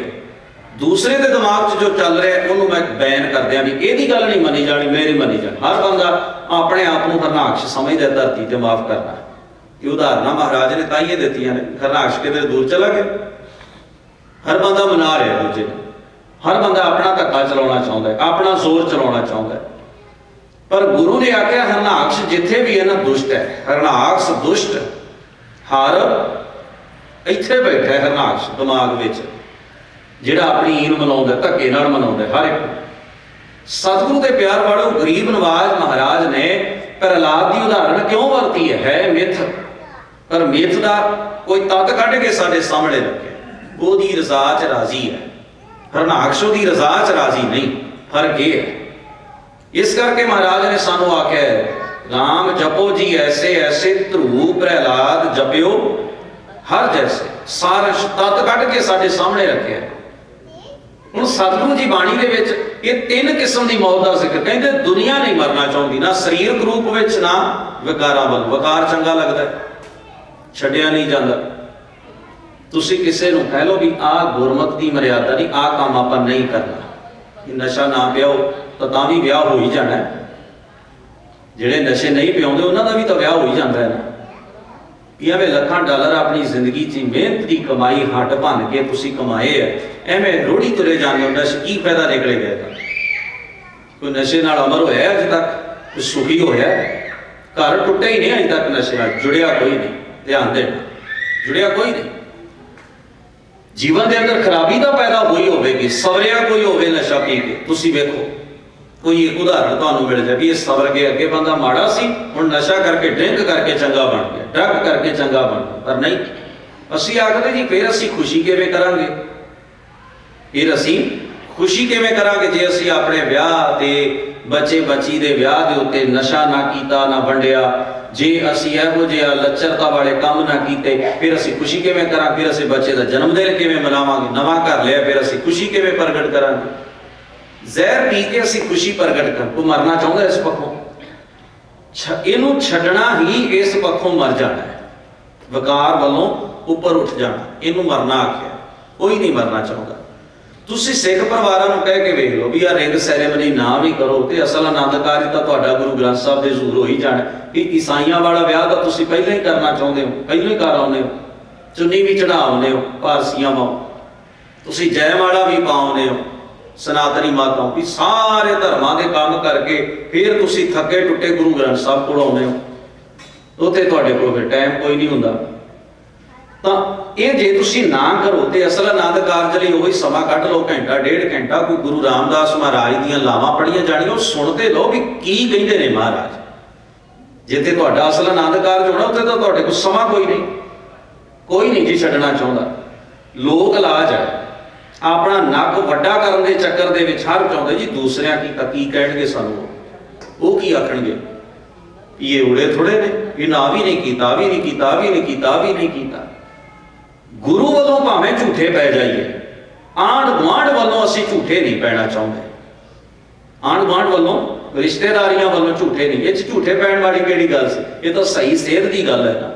A: ਦੂਸਰੇ ਦੇ ਦਿਮਾਗ 'ਚ ਜੋ ਚੱਲ ਰਿਹਾ ਉਹਨੂੰ ਮੈਂ ਬੈਨ ਕਰਦਿਆਂ ਵੀ ਇਹਦੀ ਗੱਲ ਨਹੀਂ ਮੰਨੀ ਜਾਣੀ, ਮੇਰੀ ਮੰਨੀ ਜਾਣੀ। ਹਰ ਬੰਦਾ ਆਪਣੇ ਆਪ ਨੂੰ ਹਰਨਾਕਸ਼ ਸਮਝਦਾ ਧਰਤੀ ਤੇ ਮਾਫ ਕਰਨਾ। ਇਹ ਉਦਾਹਰਨਾਂ ਮਹਾਰਾਜ ਨੇ ਤਾਂ ਹੀ ਦਿੱਤੀਆਂ ਨੇ। ਹਰਨਾਕਸ਼ ਕਿਤੇ ਦੂਰ ਚਲਾ ਗਿਆ। ਹਰ ਬੰਦਾ ਮਨਾ ਰਿਹਾ ਦੂਜੇ ਨੂੰ। ਹਰ ਬੰਦਾ ਆਪਣਾ ਧੱਕਾ ਚਲਾਉਣਾ ਚਾਹੁੰਦਾ ਹੈ, ਆਪਣਾ ਜ਼ੋਰ ਚਲਾਉਣਾ ਚਾਹੁੰਦਾ ਹੈ। ਪਰ ਗੁਰੂ ਨੇ ਆਖਿਆ ਹਰਨਾਕਸ਼ ਜਿੱਥੇ ਵੀ ਹੈ ਨਾ ਦੁਸ਼ਟ ਹੈ। ਹਰਨਾਕਸ਼ ਦੁਸ਼ਟ, ਹਰ ਇੱਥੇ ਬੈਠਾ ਹੈ ਹਰਨਾਕਸ਼ ਦਿਮਾਗ ਵਿੱਚ, ਜਿਹੜਾ ਆਪਣੀ ਈਨ ਮਨਾਉਂਦਾ, ਧੱਕੇ ਨਾਲ ਮਨਾਉਂਦਾ ਹਰ ਇੱਕ। ਸਤਿਗੁਰੂ ਦੇ ਪਿਆਰ ਵਾਲੋ, ਗਰੀਬ ਨਵਾਜ ਮਹਾਰਾਜ ਨੇ ਪ੍ਰਹਲਾਦ ਦੀ ਉਦਾਹਰਣ ਕਿਉਂ ਵਰਤੀ ਹੈ? ਮਿੱਥ, ਪਰ ਮਿੱਥ ਦਾ ਕੋਈ ਤੱਤ ਕੱਢ ਕੇ ਸਾਡੇ ਸਾਹਮਣੇ ਰੱਖਿਆ। ਉਹਦੀ ਰਜ਼ਾ 'ਚ ਰਾਜ਼ੀ ਹੈ, ਹਰਨਾਕਸ਼ ਉਹਦੀ ਰਜ਼ਾ 'ਚ ਰਾਜ਼ੀ ਨਹੀਂ। ਫਰਕ ਇਹ ਹੈ। ਇਸ ਕਰਕੇ ਮਹਾਰਾਜ ਨੇ ਸਾਨੂੰ ਆਖਿਆ, ਰਾਮ ਜਪੋ ਜੀ ਐਸੇ ਐਸੇ, ਧਰੂ ਪ੍ਰਹਲਾਦ ਜਪਿਓ ਹਰ ਜੈਸੇ। ਸਾਰਾ ਤੱਤ ਕੱਢ ਕੇ ਸਾਡੇ ਸਾਹਮਣੇ ਰੱਖਿਆ। ਹੁਣ ਸਤਿਗੁਰੂ ਜੀ ਬਾਣੀ ਦੇ ਵਿੱਚ ਇਹ ਤਿੰਨ ਕਿਸਮ ਦੀ ਮੌਤ ਦਾ ਜ਼ਿਕਰ ਕਹਿੰਦੇ। ਦੁਨੀਆ ਨਹੀਂ ਮਰਨਾ ਚਾਹੁੰਦੀ, ਨਾ ਸਰੀਰਕ ਰੂਪ ਵਿੱਚ, ਨਾ ਵਿਕਾਰਾਂ ਵੱਲ। ਵਿਕਾਰ ਚੰਗਾ ਲੱਗਦਾ, ਛੱਡਿਆ ਨਹੀਂ ਜਾਂਦਾ। ਤੁਸੀਂ ਕਿਸੇ ਨੂੰ ਕਹਿ ਲਓ ਵੀ ਆਹ ਗੁਰਮਤਿ ਦੀ ਮਰਿਆਦਾ ਨਹੀਂ, ਆਹ ਕੰਮ ਆਪਾਂ ਨਹੀਂ ਕਰਨਾ, ਨਸ਼ਾ ਨਾ ਪਿਆਓ ਤਾਂ ਵੀ ਵਿਆਹ ਹੋ ਹੀ ਜਾਣਾ। ਜਿਹੜੇ ਨਸ਼ੇ ਨਹੀਂ ਪਿਆਉਂਦੇ ਉਹਨਾਂ ਦਾ ਵੀ ਤਾਂ ਵਿਆਹ ਹੋ ਹੀ ਜਾਂਦਾ ਹੈ ਨਾ। ਐਵੇਂ ਲੱਖਾਂ ਡਾਲਰ ਆਪਣੀ ਜ਼ਿੰਦਗੀ 'ਚ ਮਿਹਨਤ ਦੀ ਕਮਾਈ ਹੱਟ ਭੰਨ ਕੇ ਤੁਸੀਂ ਕਮਾਏ ਆ, ਐਵੇਂ ਰੋੜੀ ਤੁਰੇ ਜਾਂਦੇ ਹੋ, ਨਸ਼ੇ ਕੀ ਫਾਇਦਾ ਨਿਕਲੇਗਾ ਇਹਦਾ? ਕੋਈ ਨਸ਼ੇ ਨਾਲ ਅਮਰ ਹੋਇਆ ਅਜੇ ਤੱਕ? ਕੋਈ ਸੁਖੀ ਹੋਇਆ? ਘਰ ਟੁੱਟੇ ਹੀ ਨਹੀਂ ਅਜੇ ਤੱਕ ਨਸ਼ੇ ਨਾਲ, ਜੁੜਿਆ ਕੋਈ ਨਹੀਂ। ਧਿਆਨ ਦੇਣਾ, ਜੁੜਿਆ ਕੋਈ ਨਹੀਂ। ਜੀਵਨ ਦੇ ਅੰਦਰ ਖਰਾਬੀ ਤਾਂ ਪੈਦਾ ਹੋਈ ਹੋਵੇਗੀ, ਸਵਰਿਆ ਕੋਈ ਹੋਵੇ ਨਸ਼ਾ ਪੀ ਕੇ। ਤੁਸੀਂ ਵੇਖੋ ਕੋਈ ਇੱਕ ਉਦਾਹਰਨ ਤੁਹਾਨੂੰ ਮਿਲ ਜਾਏ ਵੀ ਇਹ ਸਵਰ ਕੇ ਅੱਗੇ ਬੰਦਾ ਮਾੜਾ ਸੀ, ਹੁਣ ਨਸ਼ਾ ਕਰਕੇ ਡਰਿੰਕ ਕਰਕੇ ਚੰਗਾ ਬਣ ਗਿਆ, ਡਰੱਗ ਕਰਕੇ ਚੰਗਾ ਬਣ ਗਿਆ। ਪਰ ਨਹੀਂ, ਅਸੀਂ ਆਖਦੇ ਜੀ ਫਿਰ ਅਸੀਂ ਖੁਸ਼ੀ ਕਿਵੇਂ ਕਰਾਂਗੇ? ਫਿਰ ਅਸੀਂ ਖੁਸ਼ੀ ਕਿਵੇਂ ਕਰਾਂਗੇ ਜੇ ਅਸੀਂ ਆਪਣੇ ਵਿਆਹ ਤੇ ਬੱਚੇ ਬੱਚੀ ਦੇ ਵਿਆਹ ਦੇ ਉੱਤੇ ਨਸ਼ਾ ਨਾ ਕੀਤਾ, ਨਾ ਵੰਡਿਆ, ਜੇ ਅਸੀਂ ਇਹੋ ਜਿਹਾ ਲੱਚਰਤਾ ਵਾਲੇ ਕੰਮ ਨਾ ਕੀਤੇ, ਫਿਰ ਅਸੀਂ ਖੁਸ਼ੀ ਕਿਵੇਂ ਕਰਾਂਗੇ? ਫਿਰ ਅਸੀਂ ਬੱਚੇ ਦਾ ਜਨਮ ਦਿਨ ਕਿਵੇਂ ਮਨਾਵਾਂਗੇ? ਨਵਾਂ ਘਰ ਲਿਆ, ਫਿਰ ਅਸੀਂ ਖੁਸ਼ੀ ਕਿਵੇਂ ਪ੍ਰਗਟ ਕਰਾਂਗੇ? ਜ਼ਹਿਰ ਪੀ ਕੇ ਅਸੀਂ ਖੁਸ਼ੀ ਪ੍ਰਗਟ ਕਰ, ਕੋਈ ਮਰਨਾ ਚਾਹੁੰਦਾ ਇਸ ਪੱਖੋਂ? ਇਹਨੂੰ ਛੱਡਣਾ ਹੀ ਇਸ ਪੱਖੋਂ ਮਰ ਜਾਣਾ ਹੈ, ਵਿਕਾਰ ਵੱਲੋਂ ਉੱਪਰ ਉੱਠ ਜਾਣਾ, ਇਹਨੂੰ ਮਰਨਾ ਆਖਿਆ। ਕੋਈ ਨਹੀਂ ਮਰਨਾ ਚਾਹੁੰਦਾ। ਤੁਸੀਂ ਸਿੱਖ ਪਰਿਵਾਰਾਂ ਨੂੰ ਕਹਿ ਕੇ ਵੇਖ ਲਓ ਵੀ ਆਹ ਰਿੰਗ ਸੈਰੇਮਨੀ ਨਾ ਵੀ ਕਰੋ ਤੇ ਅਸਲ ਆਨੰਦ ਕਾਰਜ ਤਾਂ ਤੁਹਾਡਾ ਗੁਰੂ ਗ੍ਰੰਥ ਸਾਹਿਬ ਦੇ ਜ਼ੂਰ ਹੋ ਹੀ ਜਾਣਾ। ਕਿ ਈਸਾਈਆਂ ਵਾਲਾ ਵਿਆਹ ਤਾਂ ਤੁਸੀਂ ਪਹਿਲਾਂ ਹੀ ਕਰਨਾ ਚਾਹੁੰਦੇ ਹੋ, ਪਹਿਲਾਂ ਹੀ ਕਰ ਆਉਂਦੇ ਹੋ, ਚੁੰਨੀ ਵੀ ਚੜਾ ਆਉਂਦੇ ਹੋ, ਪਾਰਸੀਆਂ ਵਾਂਗ ਤੁਸੀਂ ਜੈਮਾਲਾ ਵੀ ਪਾਉਂਦੇ ਹੋ, ਸਨਾਤਨੀ ਮਾਤਾ ਵੀ ਸਾਰੇ ਧਰਮਾਂ ਦੇ ਕੰਮ ਕਰਕੇ ਫਿਰ ਤੁਸੀਂ ਥੱਕੇ ਟੁੱਟੇ ਗੁਰੂ ਗ੍ਰੰਥ ਸਾਹਿਬ ਕੋਲ ਆਉਂਦੇ ਹੋ। ਉੱਥੇ ਤੁਹਾਡੇ ਕੋਲ ਫਿਰ ਟਾਈਮ ਕੋਈ ਨਹੀਂ ਹੁੰਦਾ। ਤਾਂ ਇਹ ਜੇ ਤੁਸੀਂ ਨਾ ਕਰੋ ਤੇ ਅਸਲ ਆਨੰਦ ਕਾਰਜ ਲਈ ਉਹੀ ਸਮਾਂ ਕੱਢ ਲਓ, ਘੰਟਾ ਡੇਢ ਘੰਟਾ। ਕੋਈ ਗੁਰੂ ਰਾਮਦਾਸ ਮਹਾਰਾਜ ਦੀਆਂ ਲਾਵਾਂ ਪੜ੍ਹੀਆਂ ਜਾਣੀਆਂ, ਉਹ ਸੁਣਦੇ ਲਓ ਵੀ ਕੀ ਕਹਿੰਦੇ ਨੇ ਮਹਾਰਾਜ। ਜਿੱਥੇ ਤੁਹਾਡਾ ਅਸਲ ਆਨੰਦ ਕਾਰਜ ਹੋਣਾ ਉੱਥੇ ਤਾਂ ਤੁਹਾਡੇ ਕੋਲ ਸਮਾਂ ਕੋਈ ਨਹੀਂ, ਕੋਈ ਨਹੀਂ ਜੀ ਛੱਡਣਾ ਚਾਹੁੰਦਾ। ਲੋਕ ਇਲਾਜ ਹੈ, ਆਪਣਾ ਨੱਕ ਵੱਡਾ ਕਰਨ ਦੇ ਚੱਕਰ ਦੇ ਵਿੱਚ ਹਰ ਚਾਹੁੰਦੇ ਜੀ ਦੂਸਰਿਆਂ ਕੀ ਕਹਿਣਗੇ ਸਾਨੂੰ, ਉਹ ਕੀ ਆਖਣਗੇ। ਇਹ ਉੜੇ ਥੋੜੇ ਨੇ, ਇਹ ਨਾ ਵੀ ਨਹੀਂ ਕੀਤਾ, ਵੀ ਨਹੀਂ ਕੀਤਾ, ਵੀ ਨਹੀਂ ਕੀਤਾ, ਵੀ ਨਹੀਂ ਕੀਤਾ। ਗੁਰੂ ਵੱਲੋਂ ਭਾਵੇਂ ਝੂਠੇ ਪੈ ਜਾਈਏ, ਆਂਢ ਗੁਆਂਢ ਵੱਲੋਂ ਅਸੀਂ ਝੂਠੇ ਨਹੀਂ ਪੈਣਾ ਚਾਹੁੰਦੇ। ਆਂਢ ਗੁਆਂਢ ਵੱਲੋਂ, ਰਿਸ਼ਤੇਦਾਰੀਆਂ ਵੱਲੋਂ ਝੂਠੇ ਨਹੀਂ। ਇਹ 'ਚ ਝੂਠੇ ਪੈਣ ਵਾਲੀ ਕਿਹੜੀ ਗੱਲ ਸੀ? ਇਹ ਤਾਂ ਸਹੀ ਸੇਧ ਦੀ ਗੱਲ ਹੈ ਨਾ।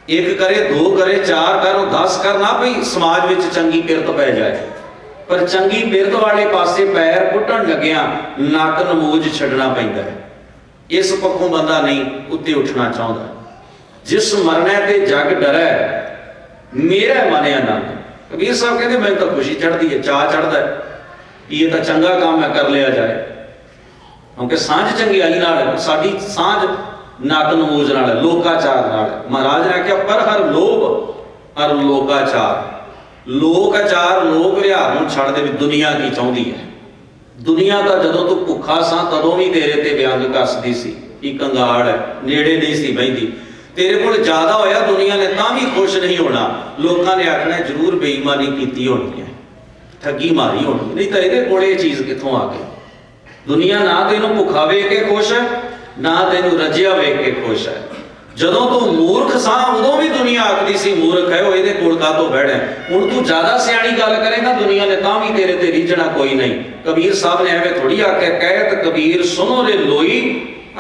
A: ਇੱਕ ਕਰੇ, ਦੋ ਕਰੇ, ਚਾਰ ਕਰਨ, 10 ਕਰ ਨਾ ਭਈ ਸਮਾਜ ਵਿੱਚ ਚੰਗੀ ਪਿਰਤ ਪੈ ਜਾਏ। ਪਰ ਚੰਗੀ ਪਿਰਤ ਵਾਲੇ ਪਾਸੇ ਪੈਰ ਪੁੱਟਣ ਲੱਗਿਆਂ ਨੱਕ ਨਮੂਜ ਛੱਡਣਾ ਪੈਂਦਾ ਹੈ। ਇਸ ਪੱਖੋਂ ਬੰਦਾ ਨਹੀਂ ਉੱਤੇ ਉੱਠਣਾ ਚਾਹੁੰਦਾ। ਜਿਸ ਮਰਨੇ ਤੇ ਜਗ ਡਰੈ ਮੇਰਾ ਮਨ ਆਨੰਦ। ਕਬੀਰ ਸਾਹਿਬ ਕਹਿੰਦੇ ਮੈਨੂੰ ਤਾਂ ਖੁਸ਼ੀ ਚੜ੍ਹਦੀ ਹੈ, ਚਾਅ ਚੜ੍ਹਦਾ ਹੈ ਕਿ ਇਹ ਤਾਂ ਚੰਗਾ ਕੰਮ ਹੈ, ਕਰ ਲਿਆ ਜਾਏ। ਕਿਉਂਕਿ ਸਾਂਝ ਚੰਗਿਆਈ ਨਾਲ ਹੈ, ਸਾਡੀ ਸਾਂਝ ਨੱਕ ਨਮੂਜ ਨਾਲ ਹੈ, ਲੋਕਾਚਾਰ ਨਾਲ ਹੈ। ਮਹਾਰਾਜ ਨੇ ਆਖਿਆ ਪਰ ਹਰ ਲੋਭ ਹਰ ਲੋਕਾਚਾਰ। ਲੋਕਾਚਾਰ ਲੋਕ ਵਿਹਾਰ ਨੂੰ ਛੱਡ ਦੇ ਵੀ ਦੁਨੀਆ ਕੀ ਚਾਹੁੰਦੀ ਹੈ। ਦੁਨੀਆ ਤਾਂ ਜਦੋਂ ਤੂੰ ਭੁੱਖਾ ਸਾਂ ਤਦੋਂ ਵੀ ਤੇਰੇ ਤੇ ਵਿਅੰਗ ਕੱਸਦੀ ਸੀ ਕਿ ਕੰਗਾਲ ਹੈ, ਨੇੜੇ ਨਹੀਂ ਸੀ ਬਹਿੰਦੀ। ਤੇਰੇ ਕੋਲ ਜ਼ਿਆਦਾ ਹੋਇਆ ਦੁਨੀਆ ਨੇ ਤਾਂ ਵੀ ਖੁਸ਼ ਨਹੀਂ ਹੋਣਾ। ਲੋਕਾਂ ਨੇ ਆਖਣਾ ਜ਼ਰੂਰ ਬੇਈਮਾਨੀ ਕੀਤੀ ਹੋਣੀ ਹੈ, ਠੱਗੀ ਮਾਰੀ ਹੋਣੀ, ਨਹੀਂ ਤਾਂ ਇਹਦੇ ਕੋਲ ਇਹ ਚੀਜ਼ ਕਿੱਥੋਂ ਆ ਗਈ। ਦੁਨੀਆ ਨਾ ਤੈਨੂੰ ਭੁੱਖਾ ਵੇਖ ਕੇ ਖੁਸ਼ ਹੈ, ਨਾ ਤੈਨੂੰ ਰੱਜਿਆ ਵੇਖ ਕੇ ਖੁਸ਼ ਹੈ। ਜਦੋਂ ਤੂੰ ਮੂਰਖ ਸਾਂ ਉਦੋਂ ਵੀ ਦੁਨੀਆ ਆਖਦੀ ਸੀ ਮੂਰਖ ਹੈ ਉਹ, ਇਹਦੇ ਕੋਲ ਕਾਹਤੋਂ ਬਹਿਣਾ। ਹੁਣ ਤੂੰ ਜ਼ਿਆਦਾ ਸਿਆਣੀ ਗੱਲ ਕਰੇਗਾ ਦੁਨੀਆ ਨੇ ਤਾਂ ਵੀ ਤੇਰੇ ਤੇ ਰੀਝਣਾ ਕੋਈ ਨਹੀਂ। ਕਬੀਰ ਸਾਹਿਬ ਨੇ ਐਵੇਂ ਥੋੜੀ ਆਖਿਆ, ਕਹਿਤ ਕਬੀਰ ਸੁਨੋ ਰੇ ਲੋਈ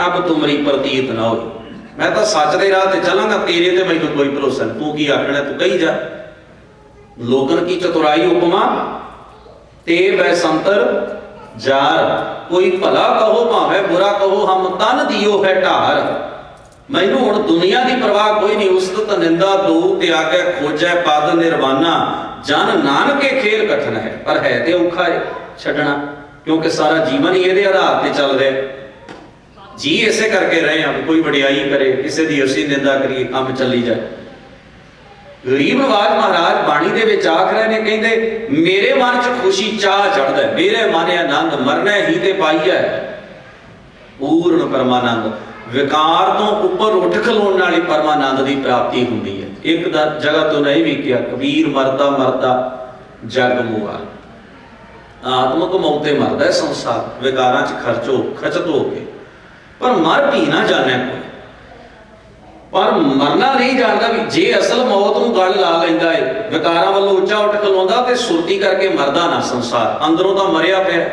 A: ਅਬ ਤੁਮਰੀ ਪ੍ਰਤੀਤ ਨਾ ਹੋਈ। ਮੈਂ ਤਾਂ ਸੱਚ ਦੇ ਰਾਹ ਤੇ ਚੱਲਾਂਗਾ, ਤੇਰੇ ਤੇ ਮੈਨੂੰ ਕੋਈ ਭਰੋਸਾ ਨਹੀਂ, ਤੂੰ ਕੀ ਆਖਣਾ ਤੂੰ ਕਹੀ ਜਾ। ਲੋਕਨ ਕੀ ਚਤੁਰਾਈ ਉਪਮਾ ਤੇ ਬੈਸੰਤਰ ਜਾਰ। ਕੋਈ ਭਲਾ ਕਹੋ ਭਾਵੇਂ ਬੁਰਾ ਕਹੋ, ਹਮ ਤਨ ਦਿਓ ਹੈ ਢਾਰ। ਮੈਨੂੰ ਹੁਣ ਦੁਨੀਆ ਦੀ ਪਰਵਾਹ ਕੋਈ ਨਹੀਂ। ਉਸਤਤ ਨਿੰਦਾ ਦੂ ਤੇ ਆਗੇ ਖੋਜੈ ਪਦ ਨਿਰਵਾਨਾ। ਜਨ ਨਾਨਕੇ ਖੇਲ ਕਠਨ ਹੈ, ਪਰ ਹੈ ਤੇ ਔਖਾ ਹੈ ਛੱਡਣਾ, ਕਿਉਂਕਿ ਸਾਰਾ ਜੀਵਨ ਹੀ ਇਹਦੇ ਆਧਾਰ ਤੇ ਚੱਲ ਰਿਹਾ। ਜੀ ਇਸੇ ਕਰਕੇ ਰਹੇ ਹਾਂ, ਕੋਈ ਵਡਿਆਈ ਕਰੇ, ਕਿਸੇ ਦੀ ਅਸੀਂ ਨਿੰਦਾ ਕਰੀਏ, ਕੰਮ ਚੱਲੀ ਜਾਏ। ਗਰੀਬ ਨਵਾਜ ਮਹਾਰਾਜ ਬਾਣੀ ਦੇ ਵਿੱਚ ਆਖ ਰਹੇ ਨੇ, ਕਹਿੰਦੇ ਮੇਰੇ ਮਨ 'ਚ ਖੁਸ਼ੀ ਚਾਹ ਚੜ੍ਹਦਾ, ਮੇਰੇ ਮਨ ਆਨੰਦ ਮਰਨਾ ਹੀ ਤੇ ਪਾਈਐ ਪੂਰਨ ਪਰਮਾਨੰਦ। ਵਿਕਾਰ ਤੋਂ ਉੱਪਰ ਉੱਠ ਖਲੋਣ ਵਾਲੀ ਪਰਮਾਨੰਦ ਦੀ ਪ੍ਰਾਪਤੀ ਹੁੰਦੀ ਹੈ। ਇੱਕ ਜਗ੍ਹਾ ਤੋਂ ਨਹੀਂ ਵੀ ਕਿਹਾ, ਕਬੀਰ ਮਰਦਾ ਮਰਦਾ ਜਗ ਮੁਆ। ਆਤਮਕ ਮੌਤ ਤੇ ਮਰਦਾ ਸੰਸਾਰ, ਵਿਕਾਰਾਂ 'ਚ ਖਚਤ ਹੋ ਕੇ, ਪਰ ਮਰ ਵੀ ਨਾ ਜਾਣੇ ਕੋਈ। ਪਰ ਮਰਨਾ ਨਹੀਂ ਜਾਣਦਾ ਵੀ ਜੇ ਅਸਲ ਮੌਤ ਨੂੰ ਗਲ ਲਾ ਲੈਂਦਾ ਹੈ, ਵਿਕਾਰਾਂ ਵੱਲੋਂ ਉੱਚਾ ਉੱਠ ਖਲੋਂਦਾ ਤੇ ਸੁਰਤੀ ਕਰਕੇ ਮਰਦਾ ਨਾ ਸੰਸਾਰ। ਅੰਦਰੋਂ ਤਾਂ ਮਰਿਆ ਪਿਆ,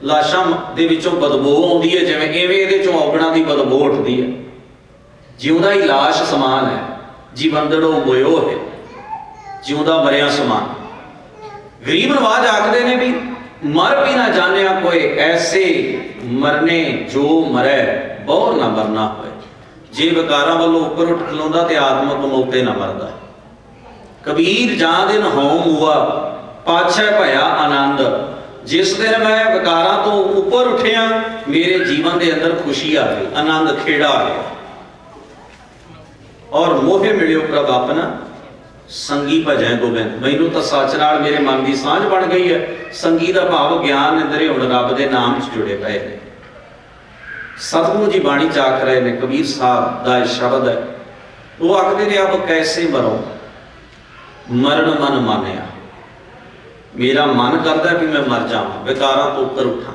A: ਲਾਸ਼ਾਂ ਦੇ ਵਿੱਚੋਂ ਬਦਬੂ ਆਉਂਦੀ ਹੈ, ਜਿਵੇਂ ਇਵੇਂ ਇਹਦੇ ਚੋਂ ਔਗਣਾਂ ਦੀ ਬਦਬੂ ਉੱਠਦੀ ਹੈ। ਜਿਉਂਦਾ ਹੀ ਲਾਸ਼ ਸਮਾਨ ਹੈ, ਜੀਵੰਦੜੋ ਮੋਇਓ ਹੈ, ਜਿਉਂਦਾ ਮਰਿਆ ਸਮਾਨ। ਗਰੀਬ ਨਵਾਜ ਆਖਦੇ ਨੇ ਵੀ ਮਰ ਵੀ ਨਾ ਜਾਣਿਆ ਕੋਏ, ਐਸੇ ਮਰਨੇ ਜੋ ਮਰੈ ਬਹੁਰ ਨਾ ਮਰਨਾ ਹੋਏ। ਜੇ ਵਿਕਾਰਾਂ ਵੱਲੋਂ ਉੱਪਰ ਉੱਠ ਖਲੋਂਦਾ ਤੇ ਆਤਮਕ ਮੌਤੇ ਨਾ ਮਰਦਾ। ਕਬੀਰ ਜਾਂ ਦਿਨ ਹਉ ਮੂਆ ਪਾਛੈ ਭਇਆ ਆਨੰਦ। ਜਿਸ ਦਿਨ ਮੈਂ ਵਿਕਾਰਾਂ ਤੋਂ ਉੱਪਰ ਉੱਠਿਆ, ਮੇਰੇ ਜੀਵਨ ਦੇ ਅੰਦਰ ਖੁਸ਼ੀ ਆ ਗਈ, ਆਨੰਦ ਖੇੜਾ ਆ ਗਿਆ। ਔਰ ਮੋਹੇ ਮਿਲਿਓ ਪ੍ਰਭ ਆਪਣਾ, ਸੰਗੀ ਭਜੈ ਗੋਬਿੰਦ। ਮੈਨੂੰ ਤਾਂ ਸੱਚ ਨਾਲ ਮੇਰੇ ਮਨ ਦੀ ਸਾਂਝ ਬਣ ਗਈ ਹੈ। ਸੰਗੀ ਦਾ ਭਾਵ ਗਿਆਨ ਇੰਦਰੇ ਹੁਣ ਰੱਬ ਦੇ ਨਾਮ 'ਚ ਜੁੜੇ ਪਏ ਨੇ। ਸਤਿਗੁਰੂ ਜੀ ਬਾਣੀ 'ਚ ਆਖ ਰਹੇ ਨੇ, ਕਬੀਰ ਸਾਹਿਬ ਦਾ ਇਹ ਸ਼ਬਦ ਹੈ, ਉਹ ਆਖਦੇ ਨੇ ਅਬ ਕੈਸੇ ਮਰੋ ਮਰਨ ਮਨ ਮਾਨਿਆ। ਮੇਰਾ ਮਨ ਕਰਦਾ ਵੀ ਮੈਂ ਮਰ ਜਾਵਾਂ, ਵਿਕਾਰਾਂ ਤੋਂ ਉੱਪਰ ਉੱਠਾਂ,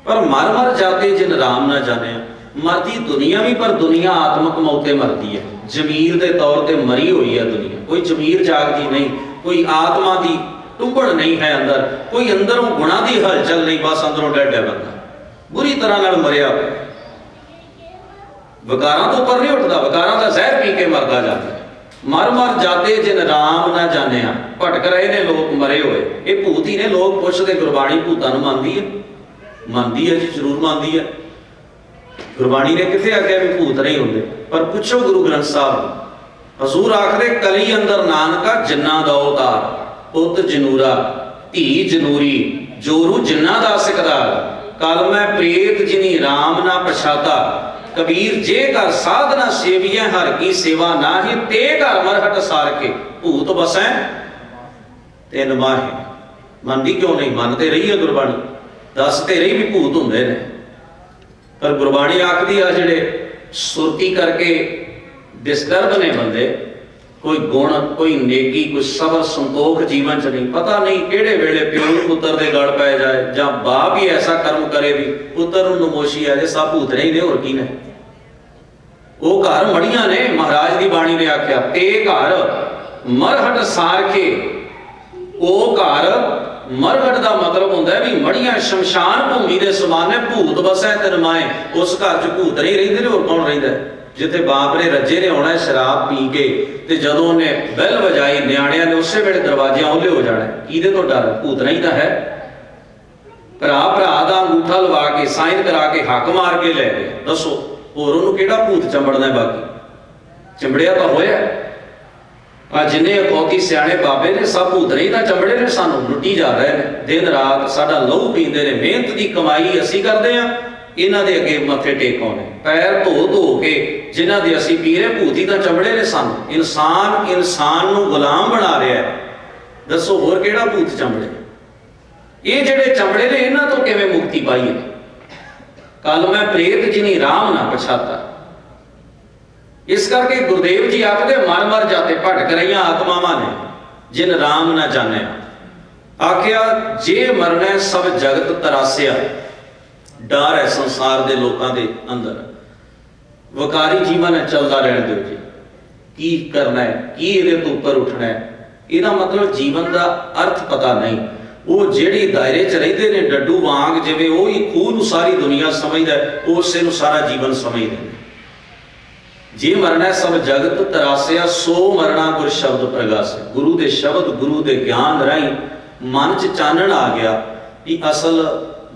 A: ਪਰ ਮਰ ਮਰ ਜਾਤੇ ਜਿਨ ਰਾਮ ਨਾ ਜਾਣਿਆ। ਮਰਦੀ ਦੁਨੀਆ ਵੀ, ਪਰ ਦੁਨੀਆ ਆਤਮਕ ਮੌਤੇ ਮਰਦੀ ਹੈ। ਜ਼ਮੀਰ ਦੇ ਤੌਰ ਤੇ ਮਰੀ ਹੋਈ ਹੈ ਦੁਨੀਆ, ਕੋਈ ਜ਼ਮੀਰ ਜਾਗਦੀ ਨਹੀਂ, ਕੋਈ ਆਤਮਾ ਦੀ ਟੁੰਬੜ ਨਹੀਂ ਹੈ ਅੰਦਰ, ਕੋਈ ਅੰਦਰੋਂ ਗੁਣਾਂ ਦੀ ਹਲਚਲ ਨਹੀਂ, ਬਸ ਅੰਦਰੋਂ ਡੈਡ ਹੈ ਬੰਦਾ, ਬੁਰੀ ਤਰ੍ਹਾਂ ਨਾਲ ਮਰਿਆ ਪਿਆ। ਵਿਕਾਰਾਂ ਤੋਂ ਉੱਪਰ ਨਹੀਂ ਉੱਠਦਾ, ਵਿਕਾਰਾਂ ਦਾ ਜ਼ਹਿਰ ਪੀ ਕੇ ਮਰਦਾ ਜਾਂਦਾ। ਮਰ ਮਰ ਜਾਤੇ ਜਿਨ ਰਾਮ ਨਾ ਜਾਣਿਆ। ਭਟਕ ਰਹੇ ਨੇ ਲੋਕ ਮਰੇ ਹੋਏ, ਇਹ ਭੂਤ ਹੀ ਨੇ। ਲੋਕ ਪੁੱਛਦੇ ਗੁਰਬਾਣੀ ਭੂਤਾਂ ਨੂੰ ਮੰਨਦੀ ਹੈ? ਮੰਨਦੀ ਹੈ ਜੀ, ਜ਼ਰੂਰ ਮੰਨਦੀ ਹੈ। ਗੁਰਬਾਣੀ ਨੇ ਕਿੱਥੇ ਆਖਿਆ ਵੀ ਭੂਤ ਨਹੀਂ ਹੁੰਦੇ? ਪਰ ਪੁੱਛੋ ਗੁਰੂ ਗ੍ਰੰਥ ਸਾਹਿਬ ਨੂੰ, ਹਜ਼ੂਰ ਆਖਦੇ ਕਲੀ ਅੰਦਰ ਨਾਨਕਾ ਜਿੰਨਾ ਦਾ ਅਵਤਾਰ, ਪੁੱਤ ਜਨੂਰਾ ਧੀ ਜਨੂਰੀ, ਜੋਰੂ ਜਿੰਨਾ ਦਾ ਸਿਕਦਾਰ। ਕਲ ਮੈਂ ਪ੍ਰੇਤ ਜਿਨੀ ਰਾਮ ਨਾ ਪਛਾਤਾ। ਕਬੀਰ ਜੇ ਘਰ ਸਾਧਨਾ ਸੇਵੀਐ ਹਰ ਕੀ ਸੇਵਾ ਨਾਹੀ, ਤੇ ਘਰ ਮਰਹਟ ਸਾਰ ਕੇ ਭੂਤ ਬਸੈ ਤਿਨ ਮਾਹੀ। ਮੰਨਦੀ ਕਿਉਂ ਨਹੀਂ? ਮੰਨਦੇ ਰਹੀ ਹੈ ਗੁਰਬਾਣੀ, ਦੱਸਦੇ ਰਹੀ ਵੀ ਭੂਤ ਹੁੰਦੇ ਨੇ। ਪਰ ਗੁਰਬਾਣੀ ਆਖਦੀ ਆ ਜਿਹੜੇ ਸੁਰਤੀ ਕਰਕੇ ਡਿਸਟਰਬ ਨੇ ਬੰਦੇ, ਕੋਈ ਗੁਣ, ਕੋਈ ਨੇਕੀ, ਕੋਈ ਸਬਰ ਸੰਤੋਖ ਜੀਵਨ 'ਚ ਨਹੀਂ। ਪਤਾ ਨਹੀਂ ਕਿਹੜੇ ਵੇਲੇ ਪਿਓ ਪੁੱਤਰ ਦੇ ਗਲ ਪੈ ਜਾਏ, ਜਾਂ ਬਾਪ ਹੀ ਐਸਾ ਕਰਮ ਕਰੇ ਵੀ ਪੁੱਤਰ ਨੂੰ ਨਮੋਸ਼ੀ ਆ ਜੇ। ਸਭ ਭੂਤ ਨਹੀਂ ਨੇ, ਹੋਰ ਕੀ ਨੇ? ਉਹ ਘਰ ਮੜੀਆਂ ਨੇ। ਮਹਾਰਾਜ ਦੀ ਬਾਣੀ ਨੇ ਆਖਿਆ, ਤੇ ਘਰ ਮਰਹਟ ਸਾਰ ਕੇ। ਉਹ ਘਰ, ਮਰਹਟ ਦਾ ਮਤਲਬ ਹੁੰਦਾ ਵੀ ਮੜੀਆਂ ਸ਼ਮਸ਼ਾਨ ਭੂਮੀ ਦੇ ਸਮਾਨ ਨੇ। ਭੂਤ ਬਸੈ ਤਿਨ ਮਾਏ। ਉਸ ਘਰ 'ਚ ਭੂਤ ਨਹੀਂ ਰਹਿੰਦੇ ਨੇ, ਹੋਰ ਕੌਣ ਰਹਿੰਦਾ? ਜਿੱਥੇ ਬਾਪ ਨੇ ਰੱਜੇ ਨੇ ਆਉਣਾ ਸ਼ਰਾਬ ਪੀ ਕੇ, ਤੇ ਜਦੋਂ ਉਹਨੇ ਬੈਲ ਵਜਾਈ ਨਿਆਣਿਆਂ ਨੇ ਉਸੇ ਵੇਲੇ ਦਰਵਾਜ਼ਿਆਂ ਉਹਲੇ ਹੋ ਜਾਣਾ। ਕਿਹਦੇ ਤੋਂ ਡਰ? ਭੂਤ ਨਹੀਂ ਤਾਂ ਹੈ। ਭਰਾ ਭਰਾ ਦਾ ਅੰਗੂਠਾ ਲਵਾ ਕੇ, ਸਾਈਨ ਕਰਾ ਕੇ, ਹੱਕ ਮਾਰ ਕੇ ਲੈ ਗਏ। ਦੱਸੋ ਹੋਰ ਉਹਨੂੰ ਕਿਹੜਾ ਭੂਤ ਚੰਬੜਨਾ? ਬਾਕੀ ਚੰਬੜਿਆ ਤਾਂ ਹੋਇਆ। ਆ ਜਿੰਨੇ ਅਖੌਤੀ ਸਿਆਣੇ ਬਾਬੇ ਨੇ, ਸਭ ਭੂਤ ਨਹੀਂ ਤਾਂ ਚੰਬੜੇ ਨੇ। ਸਾਨੂੰ ਲੁੱਟੀ ਜਾ ਰਹੇ ਨੇ, ਦਿਨ ਰਾਤ ਸਾਡਾ ਲਹੂ ਪੀਂਦੇ ਨੇ। ਮਿਹਨਤ ਦੀ ਕਮਾਈ ਅਸੀਂ ਕਰਦੇ ਹਾਂ, ਇਹਨਾਂ ਦੇ ਅੱਗੇ ਮੱਥੇ ਟੇਕਾਉਣੇ, ਪੈਰ ਧੋ ਧੋ ਕੇ ਜਿਨ੍ਹਾਂ ਦੇ ਅਸੀਂ ਪੀ ਰਹੇ। ਭੂਤੀ ਤਾਂ ਚੰਬੜੇ ਨੇ ਸਾਨੂੰ। ਇਨਸਾਨ ਨੂੰ ਗੁਲਾਮ ਬਣਾ ਰਿਹਾ ਹੈ। ਦੱਸੋ ਹੋਰ ਕਿਹੜਾ ਭੂਤ ਚੰਬੜੇ? ਇਹ ਜਿਹੜੇ ਚੰਬੜੇ ਨੇ, ਇਹਨਾਂ ਤੋਂ ਕਿਵੇਂ ਮੁਕਤੀ ਪਾਈਏ? ਕੱਲ ਮੈਂ ਪ੍ਰੇਤ ਜਿਨੀ ਰਾਮ ਨਾ ਪਛਾਤਾ। ਇਸ ਕਰਕੇ ਗੁਰਦੇਵ ਜੀ ਆਖਦੇ ਮਰ ਮਰ ਜਾਤੇ, ਭਟਕ ਰਹੀਆਂ ਆਤਮਾਵਾਂ ਨੇ ਜਿਨ ਰਾਮ ਨਾ ਜਾਣਿਆ। ਆਖਿਆ ਜੇ ਮਰਨਾ ਸਭ ਜਗਤ ਤਰਾਸਿਆ। ਡਰ ਹੈ ਸੰਸਾਰ ਦੇ ਲੋਕਾਂ ਦੇ ਅੰਦਰ। ਵਕਾਰੀ ਜੀਵਨ ਹੈ, ਚੱਲਦਾ ਰਹਿਣ ਦਿਓ ਜੀ। ਕੀ ਕਰਨਾ ਹੈ, ਕੀ ਇਹਦੇ ਤੋਂ ਉੱਪਰ ਉੱਠਣਾ ਹੈ, ਇਹਦਾ ਮਤਲਬ ਜੀਵਨ ਦਾ ਅਰਥ ਪਤਾ ਨਹੀਂ। ਉਹ ਜਿਹੜੀ ਦਾਇਰੇ 'ਚ ਰਹਿੰਦੇ ਨੇ ਡੱਡੂ ਵਾਂਗ, ਜਿਵੇਂ ਉਹ ਹੀ ਖੂਹ ਨੂੰ ਸਾਰੀ ਦੁਨੀਆ ਸਮਝਦਾ, ਉਸੇ ਨੂੰ ਸਾਰਾ ਜੀਵਨ ਸਮਝਦੇ ਨੇ। ਜੇ ਮਰਨਾ ਸਭ ਜਗਤ ਤਰਾਸਿਆ, ਸੋ ਮਰਨਾ ਗੁਰ ਸ਼ਬਦ ਪ੍ਰਗਾਸਿਆ। ਗੁਰੂ ਦੇ ਸ਼ਬਦ, ਗੁਰੂ ਦੇ ਗਿਆਨ ਰਾਹੀਂ ਮਨ 'ਚ ਚਾਨਣ ਆ ਗਿਆ ਕਿ ਅਸਲ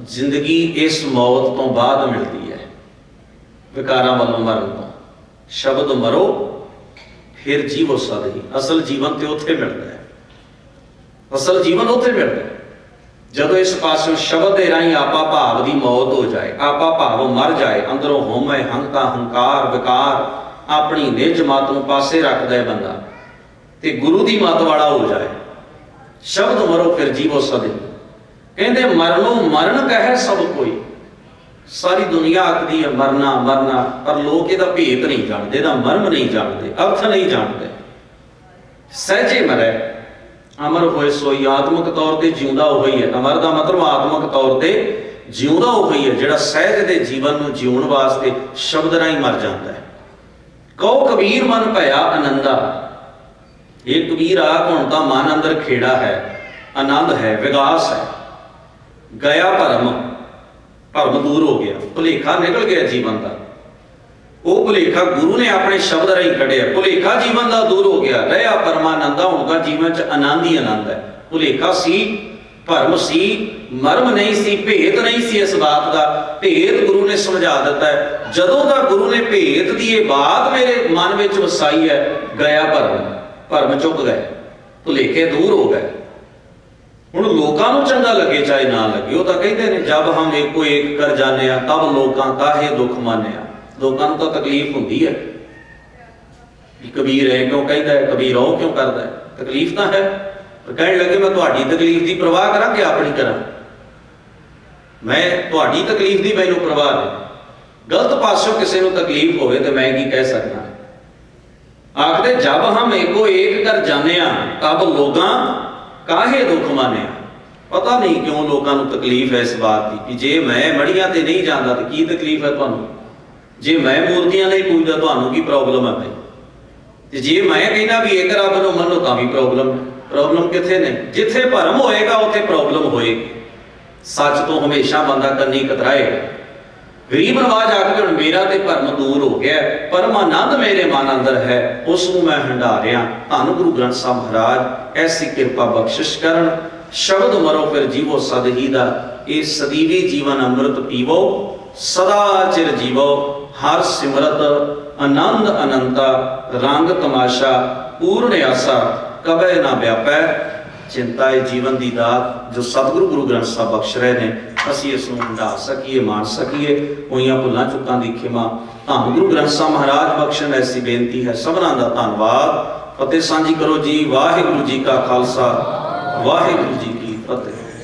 A: ਜ਼ਿੰਦਗੀ ਇਸ ਮੌਤ ਤੋਂ ਬਾਅਦ ਮਿਲਦੀ ਹੈ, ਵਿਕਾਰਾਂ ਵੱਲੋਂ ਮਰਨ ਤੋਂ। ਸ਼ਬਦ ਮਰੋ ਫਿਰ ਜੀਵੋ ਸਦਹੀ। ਅਸਲ ਜੀਵਨ ਤੇ ਉੱਥੇ ਮਿਲਦਾ ਹੈ, ਅਸਲ ਜੀਵਨ ਉੱਥੇ ਮਿਲਦਾ ਹੈ ਜਦੋਂ ਇਸ ਪਾਸੋਂ ਸ਼ਬਦ ਦੇ ਰਾਹੀਂ ਆਪਾ ਭਾਵ ਦੀ ਮੌਤ ਹੋ ਜਾਏ, ਆਪਾ ਭਾਵ ਮਰ ਜਾਏ। ਅੰਦਰੋਂ ਹਉਮੈ, ਹੰਤਾ, ਹੰਕਾਰ, ਵਿਕਾਰ, ਆਪਣੀ ਨਿਜ ਮਤ ਨੂੰ ਪਾਸੇ ਰੱਖਦਾ ਹੈ ਬੰਦਾ, ਤੇ ਗੁਰੂ ਦੀ ਮਤ ਵਾਲਾ ਹੋ ਜਾਏ। ਸ਼ਬਦ ਮਰੋ ਫਿਰ ਜੀਵੋ ਸਦਹੀ। ਕਹਿੰਦੇ ਮਰਨੋਂ ਮਰਨ ਕਹੇ ਸਭ ਕੋਈ। ਸਾਰੀ ਦੁਨੀਆ ਆਖਦੀ ਹੈ ਮਰਨਾ ਮਰਨਾ, ਪਰ ਲੋਕ ਇਹਦਾ ਭੇਤ ਨਹੀਂ ਜਾਣਦੇ, ਇਹਦਾ ਮਰਮ ਨਹੀਂ ਜਾਣਦੇ, ਅਰਥ ਨਹੀਂ ਜਾਣਦੇ। ਸਹਿਜੇ ਮਰੈ ਅਮਰ ਹੋਏ ਸੋਈ। ਆਤਮਿਕ ਤੌਰ ਤੇ ਜਿਉਂਦਾ ਉਹੀ ਹੈ। ਅਮਰ ਦਾ ਮਤਲਬ ਆਤਮਿਕ ਤੌਰ ਤੇ ਜਿਉਂਦਾ ਉਹੀ ਹੈ ਜਿਹੜਾ ਸਹਿਜ ਦੇ ਜੀਵਨ ਨੂੰ ਜਿਉਣ ਵਾਸਤੇ ਸ਼ਬਦ ਰਾਹੀਂ ਮਰ ਜਾਂਦਾ ਹੈ। ਕਹੋ ਕਬੀਰ ਮਨ ਭਇਆ ਆਨੰਦਾ। ਇਹ ਕਬੀਰ ਆ, ਹੁਣ ਤਾਂ ਮਨ ਅੰਦਰ ਖੇੜਾ ਹੈ, ਆਨੰਦ ਹੈ, ਵਿਗਾਸ ਹੈ। ਗਿਆ ਭਰਮ, ਭਰਮ ਦੂਰ ਹੋ ਗਿਆ, ਭੁਲੇਖਾ ਨਿਕਲ ਗਿਆ ਜੀਵਨ ਦਾ। ਉਹ ਭੁਲੇਖਾ ਗੁਰੂ ਨੇ ਆਪਣੇ ਸ਼ਬਦ ਰਾਹੀਂ ਕੱਢਿਆ। ਭੁਲੇਖਾ ਜੀਵਨ ਦਾ ਦੂਰ ਹੋ ਗਿਆ, ਰਹਿਆ ਪਰਮਾਨੰਦਾ। ਹੁਣ ਤਾਂ ਜੀਵਨ 'ਚ ਆਨੰਦ ਹੀ ਆਨੰਦ ਹੈ। ਭੁਲੇਖਾ ਸੀ, ਭਰਮ ਸੀ, ਮਰਮ ਨਹੀਂ ਸੀ, ਭੇਦ ਨਹੀਂ ਸੀ ਇਸ ਬਾਤ ਦਾ। ਭੇਦ ਗੁਰੂ ਨੇ ਸਮਝਾ ਦਿੱਤਾ ਹੈ। ਜਦੋਂ ਦਾ ਗੁਰੂ ਨੇ ਭੇਦ ਦੀ ਇਹ ਬਾਤ ਮੇਰੇ ਮਨ ਵਿੱਚ ਵਸਾਈ ਹੈ, ਗਿਆ ਭਰਮ ਚੁੱਕ ਗਏ, ਭੁਲੇਖੇ ਦੂਰ ਹੋ ਗਏ। ਹੁਣ ਲੋਕਾਂ ਨੂੰ ਚੰਗਾ ਲੱਗੇ ਚਾਹੇ ਨਾ ਲੱਗੇ, ਉਹ ਤਾਂ ਕਹਿੰਦੇ ਨੇ ਜਬ ਹਮ ਏਕੋ ਏਕ ਕਰ ਜਾਣਿਆ ਤਬ ਲੋਕਾਂ ਕਾਹੇ ਦੁੱਖ ਮਾਨਿਆ। ਲੋਕਾਂ ਨੂੰ ਤਾਂ ਤਕਲੀਫ ਹੁੰਦੀ ਹੈ ਕਿ ਕਬੀਰ ਹੈ ਕਿਉਂ ਕਹਿੰਦਾ ਹੈ, ਕਬੀਰ ਉਹ ਕਿਉਂ ਕਰਦਾ ਹੈ, ਤਕਲੀਫ ਤਾਂ ਹੈ। ਪਰ ਕਹਿਣ ਲੱਗੇ ਮੈਂ ਤੁਹਾਡੀ ਤਕਲੀਫ ਦੀ ਪਰਵਾਹ ਕਰਾਂ ਕਿ ਆਪਣੀ ਕਰਾਂ? ਮੈਂ ਤੁਹਾਡੀ ਤਕਲੀਫ ਦੀ ਮੈਨੂੰ ਪਰਵਾਹ ਨਹੀਂ। ਗਲਤ ਪਾਸੋਂ ਕਿਸੇ ਨੂੰ ਤਕਲੀਫ ਹੋਵੇ ਤੇ ਮੈਂ ਕੀ ਕਹਿ ਸਕਦਾ? ਆਖਦੇ ਜਬ ਹਮ ਏਕੋ ਏਕ ਕਰ ਜਾਣਿਆ ਤਬ ਲੋਕਾਂ ਕਾਹੇ ਦੁੱਖ ਮਾਨਿਆ। ਪਤਾ ਨਹੀਂ ਕਿਉਂ ਲੋਕਾਂ ਨੂੰ ਤਕਲੀਫ ਹੈ ਇਸ ਬਾਤ ਦੀ ਕਿ ਜੇ ਮੈਂ ਮੜੀਆਂ ਤੇ ਨਹੀਂ ਜਾਂਦਾ ਤੇ ਕੀ ਤਕਲੀਫ ਹੈ ਤੁਹਾਨੂੰ? ਜੇ ਮੈਂ ਮੂਰਤੀਆਂ ਨਹੀਂ ਪੂਜਦਾ ਤੁਹਾਨੂੰ ਕੀ ਪ੍ਰੋਬਲਮ ਹੈ ਭਾਈ? ਤੇ ਜੇ ਮੈਂ ਕਹਿੰਦਾ ਵੀ ਇੱਕ ਰੱਬ ਨੂੰ ਮੰਨੋ ਤਾਂ ਵੀ ਪ੍ਰੋਬਲਮ। ਪ੍ਰੋਬਲਮ ਕਿੱਥੇ ਨੇ? ਜਿੱਥੇ ਭਰਮ ਹੋਏਗਾ ਉੱਥੇ ਪ੍ਰੋਬਲਮ ਹੋਏਗੀ। ਸੱਚ ਤੋਂ ਹਮੇਸ਼ਾ ਬੰਦਾ ਕੰਨੀ ਕਤਰਾਏ। ਗਰੀਬ ਨਵਾਜ ਆਖਦੇ ਹੁਣ ਮੇਰਾ ਤੇ ਭਰਮ ਦੂਰ ਹੋ ਗਿਆ, ਪਰਮਾਨੰਦ ਮੇਰੇ ਮਨ ਅੰਦਰ ਹੈ, ਉਸ ਨੂੰ ਮੈਂ ਹੰਢਾ ਰਿਹਾ। ਧੰਨ ਗੁਰੂ ਗ੍ਰੰਥ ਸਾਹਿਬ ਮਹਾਰਾਜ ਐਸੀ ਕਿਰਪਾ ਬਖਸ਼ਿਸ਼ ਕਰਨ। ਸ਼ਬਦ ਮਰੋ ਫਿਰ ਜੀਵੋ ਸਦ ਹੀ ਦਾ, ਇਹ ਸਦੀਵੀ ਜੀਵਨ ਅੰਮ੍ਰਿਤ ਪੀਵੋ, ਸਦਾ ਚਿਰ ਜੀਵੋ। ਹਰ ਸਿਮਰਤ ਆਨੰਦ ਅਨੰਤਾ, ਰੰਗ ਤਮਾਸ਼ਾ ਪੂਰਨ ਆਸਾ, ਕਬੈ ਨਾ ਵਿਆਪੈ ਚਿੰਤਾ। ਇਹ ਜੀਵਨ ਦੀ ਦਾਤ ਜੋ ਸਤਿਗੁਰੂ ਗੁਰੂ ਗ੍ਰੰਥ ਸਾਹਿਬ ਬਖਸ਼ ਰਹੇ ਨੇ, ਅਸੀਂ ਇਸ ਨੂੰ ਹੰਢਾ ਸਕੀਏ, ਮਾਣ ਸਕੀਏ। ਹੋਈਆਂ ਭੁੱਲਾਂ ਚੁੱਕਾਂ ਦੀ ਖਿਮਾ ਧੰਨ ਗੁਰੂ ਗ੍ਰੰਥ ਸਾਹਿਬ ਮਹਾਰਾਜ ਬਖਸ਼ਣ, ਐਸੀ ਬੇਨਤੀ ਹੈ। ਸਭਨਾਂ ਦਾ ਧੰਨਵਾਦ। ਫਤਿਹ ਸਾਂਝੀ ਕਰੋ ਜੀ। ਵਾਹਿਗੁਰੂ ਜੀ ਕਾ ਖਾਲਸਾ, ਵਾਹਿਗੁਰੂ ਜੀ